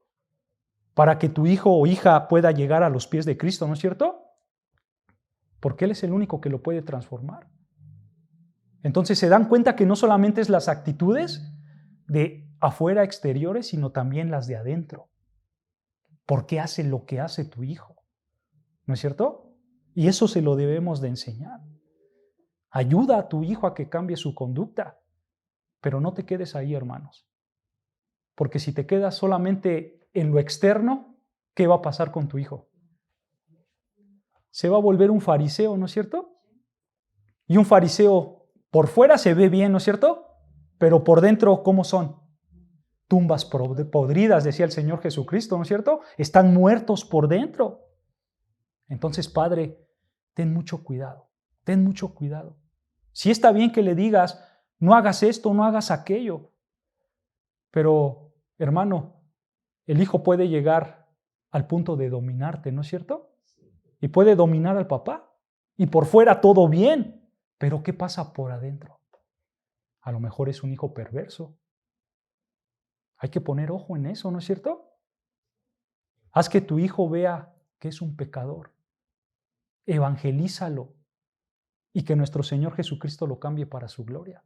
para que tu hijo o hija pueda llegar a los pies de Cristo, ¿no es cierto? Porque Él es el único que lo puede transformar. Entonces se dan cuenta que no solamente es las actitudes de afuera exteriores, sino también las de adentro. ¿Por qué hace lo que hace tu hijo? ¿No es cierto? Y eso se lo debemos de enseñar. Ayuda a tu hijo a que cambie su conducta, pero no te quedes ahí, hermanos. Porque si te quedas solamente en lo externo, ¿qué va a pasar con tu hijo? Se va a volver un fariseo, ¿no es cierto? Y un fariseo por fuera se ve bien, ¿no es cierto? Pero por dentro, ¿cómo son? Tumbas podridas, decía el Señor Jesucristo, ¿no es cierto? Están muertos por dentro. Entonces, Padre, ten mucho cuidado, ten mucho cuidado. Sí está bien que le digas, no hagas esto, no hagas aquello, pero, hermano, el hijo puede llegar al punto de dominarte, ¿no es cierto? Y puede dominar al papá. Y por fuera todo bien, pero ¿qué pasa por adentro? A lo mejor es un hijo perverso. Hay que poner ojo en eso, ¿no es cierto? Haz que tu hijo vea que es un pecador. Evangelízalo y que nuestro Señor Jesucristo lo cambie para su gloria.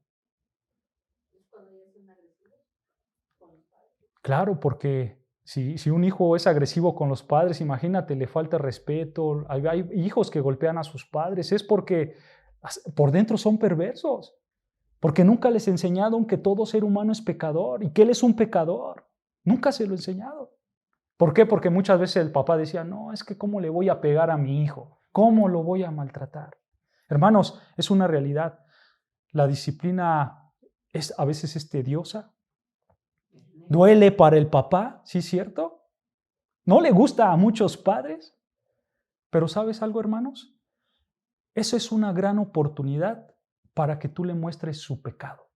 Claro, porque si un hijo es agresivo con los padres, imagínate, le falta respeto. Hay hijos que golpean a sus padres, es porque por dentro son perversos. Porque nunca les enseñaron que todo ser humano es pecador y que él es un pecador. Nunca se lo he enseñado. ¿Por qué? Porque muchas veces el papá decía, no, es que ¿cómo le voy a pegar a mi hijo? ¿Cómo lo voy a maltratar? Hermanos, es una realidad. La disciplina a veces es tediosa. Duele para el papá, ¿sí es cierto? No le gusta a muchos padres. Pero ¿sabes algo, hermanos? Eso es una gran oportunidad para que tú le muestres su pecado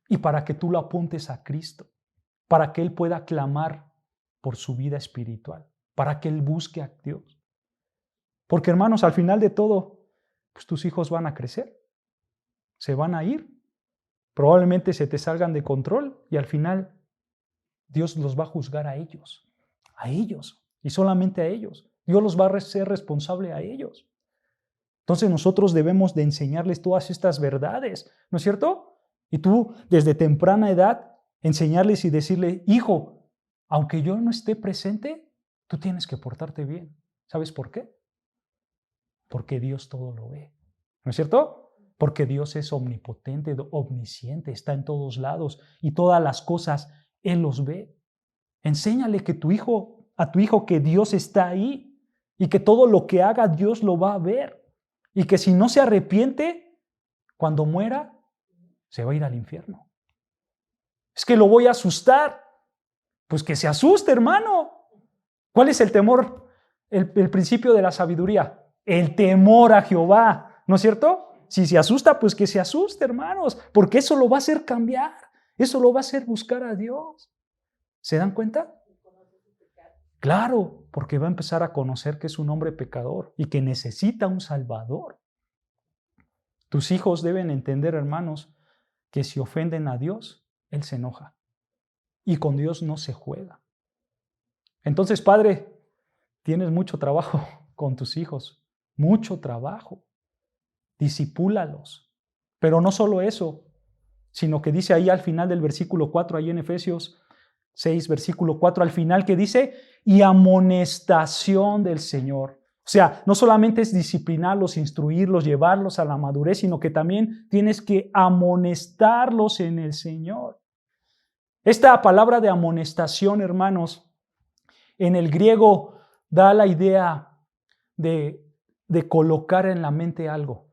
y para que tú lo apuntes a Cristo, para que Él pueda clamar por su vida espiritual, para que Él busque a Dios. Porque, hermanos, al final de todo, pues tus hijos van a crecer, se van a ir, probablemente se te salgan de control y al final Dios los va a juzgar a ellos y solamente a ellos. Dios los va a ser responsable a ellos. Entonces nosotros debemos de enseñarles todas estas verdades, ¿no es cierto? Y tú, desde temprana edad, enseñarles y decirle, hijo, aunque yo no esté presente, tú tienes que portarte bien. ¿Sabes por qué? Porque Dios todo lo ve, ¿no es cierto? Porque Dios es omnipotente, omnisciente, está en todos lados y todas las cosas Él los ve. Enséñale a tu hijo que Dios está ahí y que todo lo que haga Dios lo va a ver. Y que si no se arrepiente, cuando muera, se va a ir al infierno. Es que lo voy a asustar. Pues que se asuste, hermano. ¿Cuál es el temor? El principio de la sabiduría. El temor a Jehová, ¿no es cierto? Si se asusta, pues que se asuste, hermanos, porque eso lo va a hacer cambiar. Eso lo va a hacer buscar a Dios. ¿Se dan cuenta? Claro, porque va a empezar a conocer que es un hombre pecador y que necesita un Salvador. Tus hijos deben entender, hermanos, que si ofenden a Dios, Él se enoja. Y con Dios no se juega. Entonces, padre, tienes mucho trabajo con tus hijos. mucho trabajo. Discipúlalos. Pero no solo eso, sino que dice ahí al final del versículo 4, ahí en Efesios 6, versículo 4, al final que dice, y amonestación del Señor. O sea, no solamente es disciplinarlos, instruirlos, llevarlos a la madurez, sino que también tienes que amonestarlos en el Señor. Esta palabra de amonestación, hermanos, en el griego da la idea de colocar en la mente algo.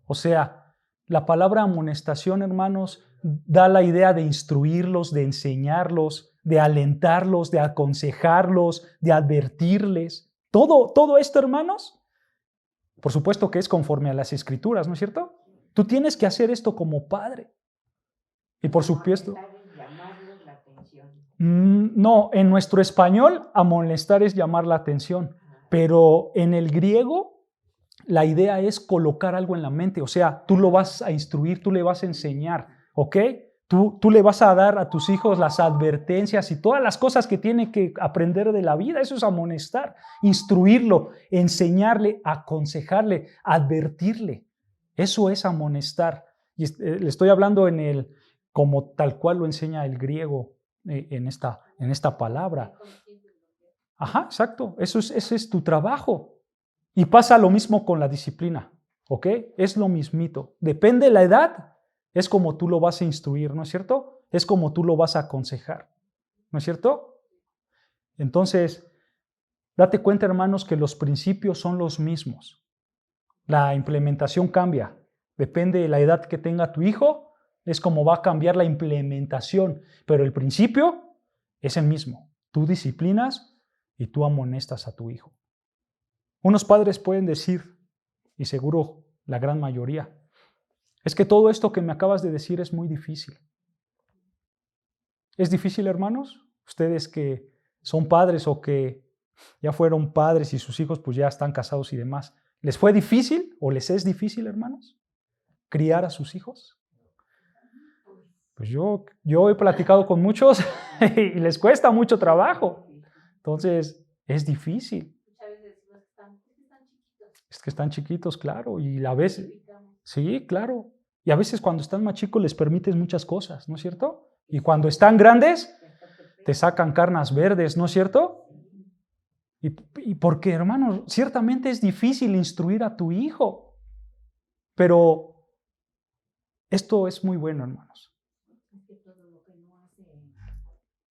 O sea, la palabra amonestación, hermanos, da la idea de instruirlos, de enseñarlos, de alentarlos, de aconsejarlos, de advertirles. Todo esto, hermanos, por supuesto que es conforme a las Escrituras, ¿no es cierto? Tú tienes que hacer esto como padre. Y por supuesto... Llamarles la atención. No, en nuestro español, amonestar es llamar la atención, pero en el griego la idea es colocar algo en la mente, o sea, tú lo vas a instruir, tú le vas a enseñar, ¿ok? Tú le vas a dar a tus hijos las advertencias y todas las cosas que tiene que aprender de la vida. Eso es amonestar, instruirlo, enseñarle, aconsejarle, advertirle. Eso es amonestar. Y le estoy hablando como tal cual lo enseña el griego en esta palabra. Ajá, exacto. Ese es tu trabajo. Y pasa lo mismo con la disciplina, ¿ok? Es lo mismito. Depende de la edad. Es como tú lo vas a instruir, ¿no es cierto? Es como tú lo vas a aconsejar, ¿no es cierto? Entonces, date cuenta, hermanos, que los principios son los mismos. La implementación cambia. Depende de la edad que tenga tu hijo, es como va a cambiar la implementación. Pero el principio es el mismo. Tú disciplinas y tú amonestas a tu hijo. Unos padres pueden decir, y seguro la gran mayoría, es que todo esto que me acabas de decir es muy difícil. ¿Es difícil, hermanos? Ustedes que son padres o que ya fueron padres y sus hijos pues ya están casados y demás, ¿les fue difícil o les es difícil, hermanos, criar a sus hijos? Pues yo he platicado con muchos y les cuesta mucho trabajo. Entonces, es difícil. Es que están chiquitos, claro, y a veces, sí, claro. Y a veces cuando están más chicos les permites muchas cosas, ¿no es cierto? Y cuando están grandes, te sacan carnas verdes, ¿no es cierto? Y porque, hermano, ciertamente es difícil instruir a tu hijo, pero esto es muy bueno, hermanos.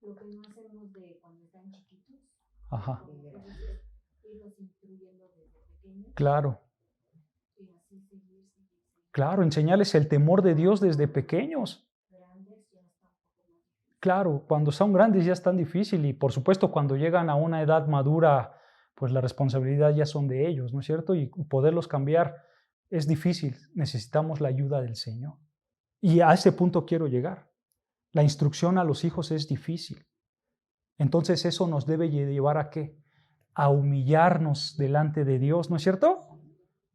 Lo que no hacemos de cuando están chiquitos, ajá, irlos instruyendo desde pequeños. Claro. Claro, enseñarles el temor de Dios desde pequeños. Claro, cuando son grandes ya es tan difícil y por supuesto cuando llegan a una edad madura, pues la responsabilidad ya son de ellos, ¿no es cierto? Y poderlos cambiar es difícil, necesitamos la ayuda del Señor. Y a ese punto quiero llegar. La instrucción a los hijos es difícil. Entonces eso nos debe llevar ¿a qué? A humillarnos delante de Dios, ¿no es cierto?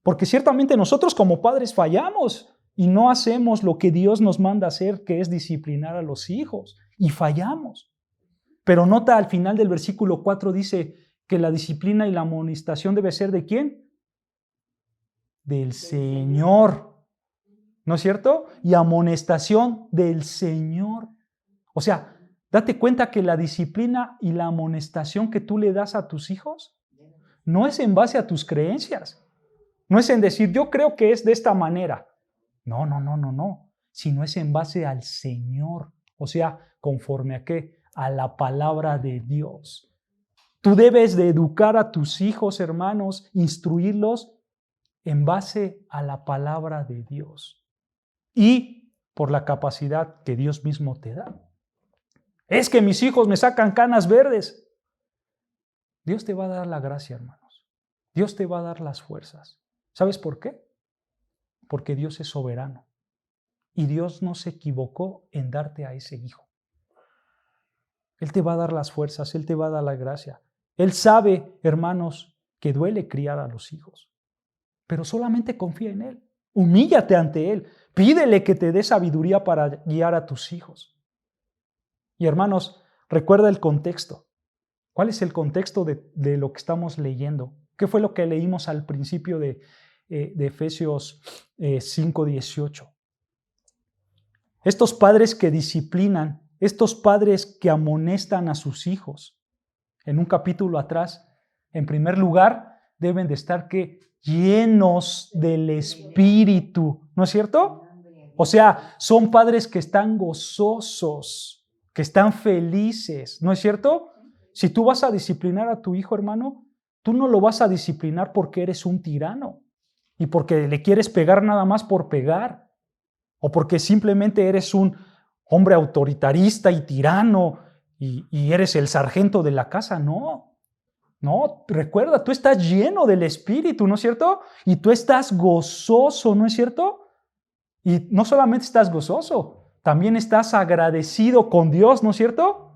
Porque ciertamente nosotros como padres fallamos y no hacemos lo que Dios nos manda hacer, que es disciplinar a los hijos, y fallamos. Pero nota al final del versículo 4 dice que la disciplina y la amonestación debe ser ¿de quién? Del Señor, ¿no es cierto? Y amonestación del Señor. O sea, date cuenta que la disciplina y la amonestación que tú le das a tus hijos no es en base a tus creencias. No es en decir, yo creo que es de esta manera. No. Sino es en base al Señor. O sea, conforme a qué? A la palabra de Dios. Tú debes de educar a tus hijos, hermanos, instruirlos en base a la palabra de Dios. Y por la capacidad que Dios mismo te da. Es que mis hijos me sacan canas verdes. Dios te va a dar la gracia, hermanos. Dios te va a dar las fuerzas. ¿Sabes por qué? Porque Dios es soberano. Y Dios no se equivocó en darte a ese hijo. Él te va a dar las fuerzas, Él te va a dar la gracia. Él sabe, hermanos, que duele criar a los hijos. Pero solamente confía en Él. Humíllate ante Él. Pídele que te dé sabiduría para guiar a tus hijos. Y hermanos, recuerda el contexto. ¿Cuál es el contexto de lo que estamos leyendo? ¿Qué fue lo que leímos al principio de Efesios 5:18? Estos padres que disciplinan, estos padres que amonestan a sus hijos. En un capítulo atrás, en primer lugar, deben de estar llenos del Espíritu, ¿no es cierto? O sea, son padres que están gozosos, que están felices, ¿no es cierto? Si tú vas a disciplinar a tu hijo, hermano, tú no lo vas a disciplinar porque eres un tirano y porque le quieres pegar nada más por pegar, o porque simplemente eres un hombre autoritarista y tirano y eres el sargento de la casa. No, recuerda, tú estás lleno del Espíritu, ¿no es cierto? Y tú estás gozoso, ¿no es cierto? Y no solamente estás gozoso, también estás agradecido con Dios, ¿no es cierto?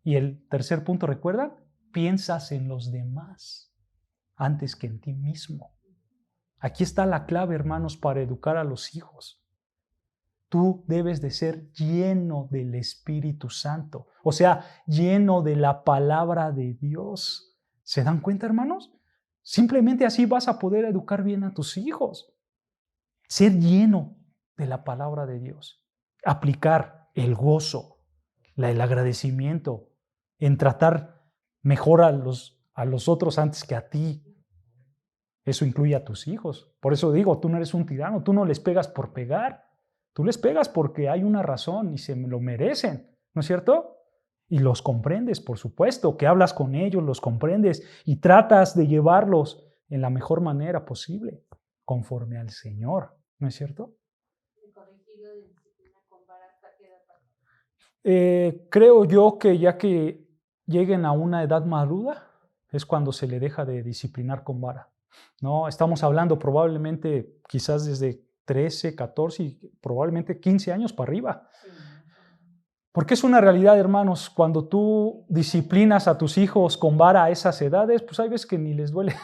Y el tercer punto, ¿recuerdan? Piensas en los demás antes que en ti mismo. Aquí está la clave, hermanos, para educar a los hijos. Tú debes de ser lleno del Espíritu Santo, o sea, lleno de la palabra de Dios. ¿Se dan cuenta, hermanos? Simplemente así vas a poder educar bien a tus hijos. Ser lleno de la palabra de Dios. Aplicar el gozo, el agradecimiento, en tratar mejor a los otros antes que a ti. Eso incluye a tus hijos. Por eso digo, tú no eres un tirano, tú no les pegas por pegar. Tú les pegas porque hay una razón y se lo merecen, ¿no es cierto? Y los comprendes, por supuesto, que hablas con ellos, los comprendes y tratas de llevarlos en la mejor manera posible, conforme al Señor, ¿no es cierto? Creo yo que ya que lleguen a una edad madura, es cuando se le deja de disciplinar con vara. No, estamos hablando probablemente quizás desde 13, 14 y probablemente 15 años para arriba. Porque es una realidad, hermanos, cuando tú disciplinas a tus hijos con vara a esas edades, pues hay veces que ni les duele.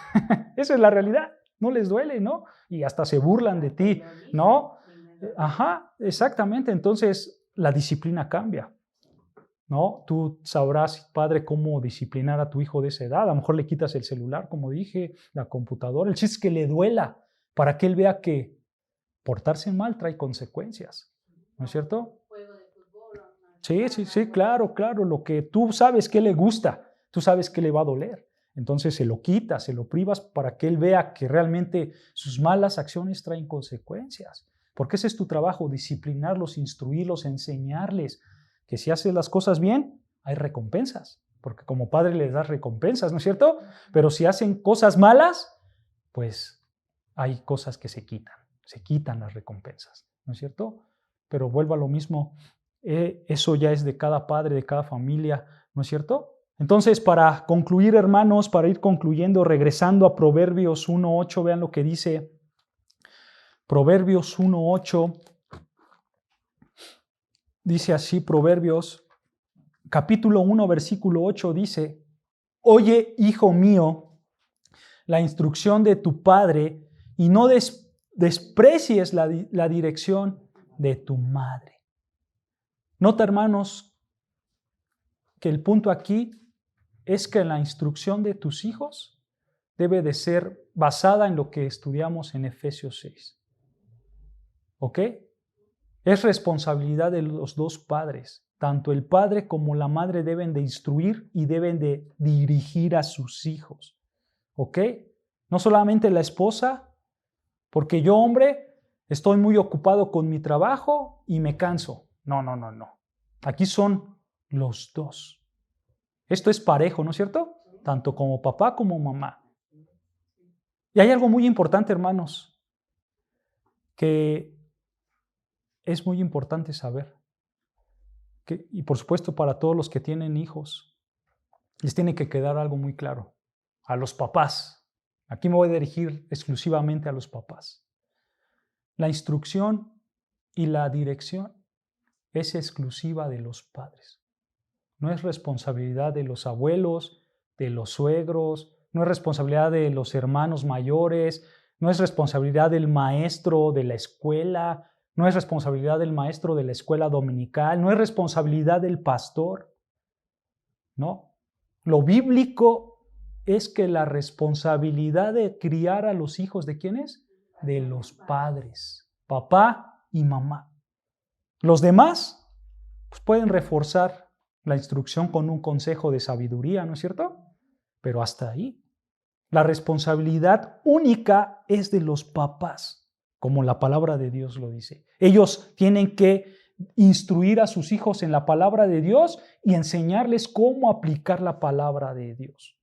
Esa es la realidad, no les duele, ¿no? Y hasta se burlan de ti, ¿no? Ajá, exactamente. Entonces la disciplina cambia, ¿no? Tú sabrás, padre, cómo disciplinar a tu hijo de esa edad. A lo mejor le quitas el celular, como dije, la computadora. El chiste es que le duela para que él vea que portarse mal trae consecuencias, ¿no es cierto? Sí, claro, lo que tú sabes que le gusta, tú sabes que le va a doler. Entonces se lo quitas, se lo privas para que él vea que realmente sus malas acciones traen consecuencias. Porque ese es tu trabajo, disciplinarlos, instruirlos, enseñarles que si haces las cosas bien, hay recompensas. Porque como padre les das recompensas, ¿no es cierto? Pero si hacen cosas malas, pues hay cosas que se quitan las recompensas, ¿no es cierto? Pero vuelvo a lo mismo, eso ya es de cada padre, de cada familia, ¿no es cierto? Entonces, para concluir, hermanos, para ir concluyendo, regresando a Proverbios 1:8, vean lo que dice Proverbios 1:8. Dice así, Proverbios, capítulo 1, versículo 8, dice: Oye, hijo mío, la instrucción de tu padre y no desprecies la dirección de tu madre. Nota, hermanos, que el punto aquí es que la instrucción de tus hijos debe de ser basada en lo que estudiamos en Efesios 6. ¿Ok? Es responsabilidad de los dos padres. Tanto el padre como la madre deben de instruir y deben de dirigir a sus hijos. ¿Ok? No solamente la esposa, porque yo, hombre, estoy muy ocupado con mi trabajo y me canso. No. Aquí son los dos. Esto es parejo, ¿no es cierto? Tanto como papá como mamá. Y hay algo muy importante, hermanos, que es muy importante saber. Y por supuesto para todos los que tienen hijos, les tiene que quedar algo muy claro. A los papás. Aquí me voy a dirigir exclusivamente a los papás. La instrucción y la dirección es exclusiva de los padres. No es responsabilidad de los abuelos, de los suegros, no es responsabilidad de los hermanos mayores, no es responsabilidad del maestro de la escuela, no es responsabilidad del maestro de la escuela dominical, no es responsabilidad del pastor. No. Lo bíblico es que la responsabilidad de criar a los hijos, ¿de quién es? De los padres, papá y mamá. Los demás pues, pueden reforzar la instrucción con un consejo de sabiduría, ¿no es cierto? Pero hasta ahí. La responsabilidad única es de los papás, como la palabra de Dios lo dice. Ellos tienen que instruir a sus hijos en la palabra de Dios y enseñarles cómo aplicar la palabra de Dios.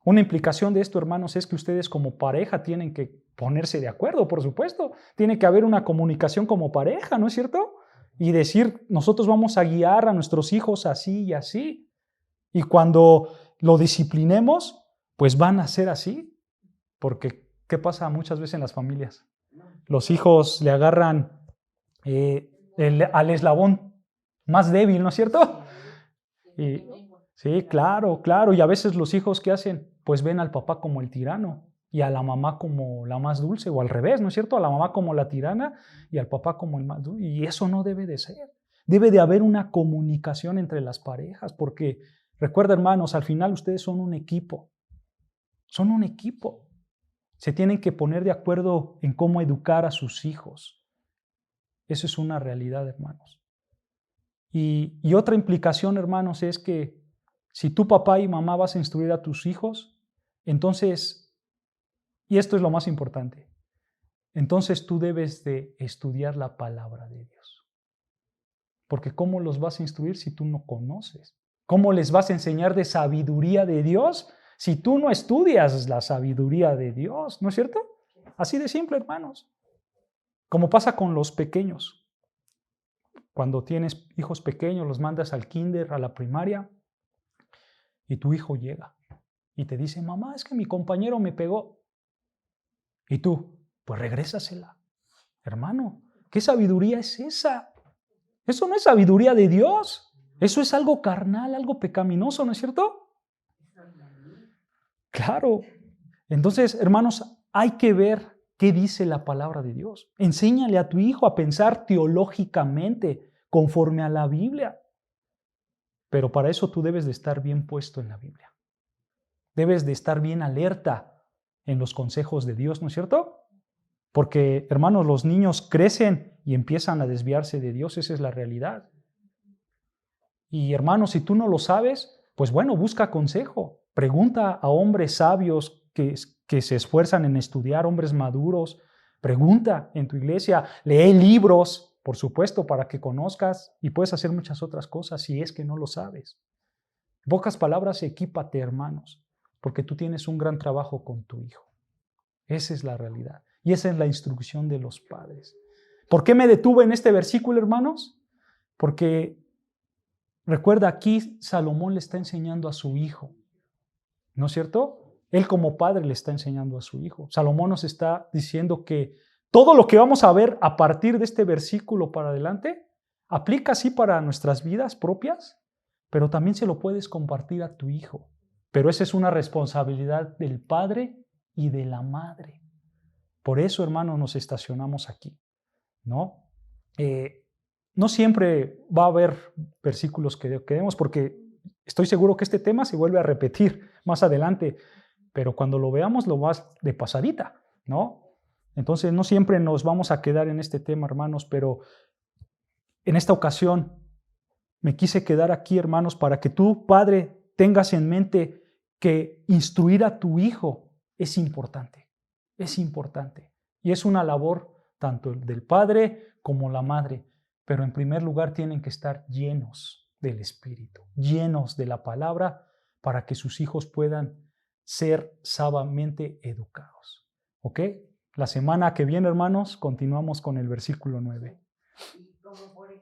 Una implicación de esto, hermanos, es que ustedes como pareja tienen que ponerse de acuerdo, por supuesto. Tiene que haber una comunicación como pareja, ¿no es cierto? Y decir, nosotros vamos a guiar a nuestros hijos así y así. Y cuando lo disciplinemos, pues van a ser así. Porque, ¿qué pasa muchas veces en las familias? Los hijos le agarran al eslabón más débil, ¿no es cierto? Y, sí, claro, claro. Y a veces los hijos, ¿qué hacen? Pues ven al papá como el tirano y a la mamá como la más dulce, o al revés, ¿no es cierto? A la mamá como la tirana y al papá como el más dulce. Y eso no debe de ser. Debe de haber una comunicación entre las parejas, porque recuerda, hermanos, al final ustedes son un equipo. Son un equipo. Se tienen que poner de acuerdo en cómo educar a sus hijos. Eso es una realidad, hermanos. Y otra implicación, hermanos, es que si tu papá y mamá vas a instruir a tus hijos, entonces, y esto es lo más importante, entonces tú debes de estudiar la palabra de Dios. Porque ¿cómo los vas a instruir si tú no conoces? ¿Cómo les vas a enseñar de sabiduría de Dios si tú no estudias la sabiduría de Dios? ¿No es cierto? Así de simple, hermanos. Como pasa con los pequeños. Cuando tienes hijos pequeños, los mandas al kinder, a la primaria, y tu hijo llega y te dice, mamá, es que mi compañero me pegó. Y tú, pues regrésasela. Hermano, ¿qué sabiduría es esa? Eso no es sabiduría de Dios. Eso es algo carnal, algo pecaminoso, ¿no es cierto? Claro. Entonces, hermanos, hay que ver qué dice la palabra de Dios. Enséñale a tu hijo a pensar teológicamente conforme a la Biblia. Pero para eso tú debes de estar bien puesto en la Biblia. Debes de estar bien alerta en los consejos de Dios, ¿no es cierto? Porque, hermanos, los niños crecen y empiezan a desviarse de Dios, esa es la realidad. Y, hermanos, si tú no lo sabes, pues bueno, busca consejo. Pregunta a hombres sabios que se esfuerzan en estudiar, hombres maduros. Pregunta en tu iglesia, lee libros, por supuesto, para que conozcas y puedes hacer muchas otras cosas si es que no lo sabes. En pocas palabras, equípate, hermanos, porque tú tienes un gran trabajo con tu hijo. Esa es la realidad. Y esa es la instrucción de los padres. ¿Por qué me detuve en este versículo, hermanos? Porque recuerda, aquí Salomón le está enseñando a su hijo, ¿no es cierto? Él como padre le está enseñando a su hijo. Salomón nos está diciendo que todo lo que vamos a ver a partir de este versículo para adelante aplica así para nuestras vidas propias, pero también se lo puedes compartir a tu hijo. Pero esa es una responsabilidad del padre y de la madre. Por eso, hermanos, nos estacionamos aquí, ¿no? No siempre va a haber versículos que demos, porque estoy seguro que este tema se vuelve a repetir más adelante, pero cuando lo veamos lo vas de pasadita, ¿no? Entonces no siempre nos vamos a quedar en este tema, hermanos, pero en esta ocasión me quise quedar aquí, hermanos, para que tú, padre, tengas en mente que instruir a tu hijo es importante. Es importante. Y es una labor tanto del padre como la madre. Pero en primer lugar tienen que estar llenos del Espíritu, llenos de la palabra, para que sus hijos puedan ser sabiamente educados. ¿Ok? La semana que viene, hermanos, continuamos con el versículo 9.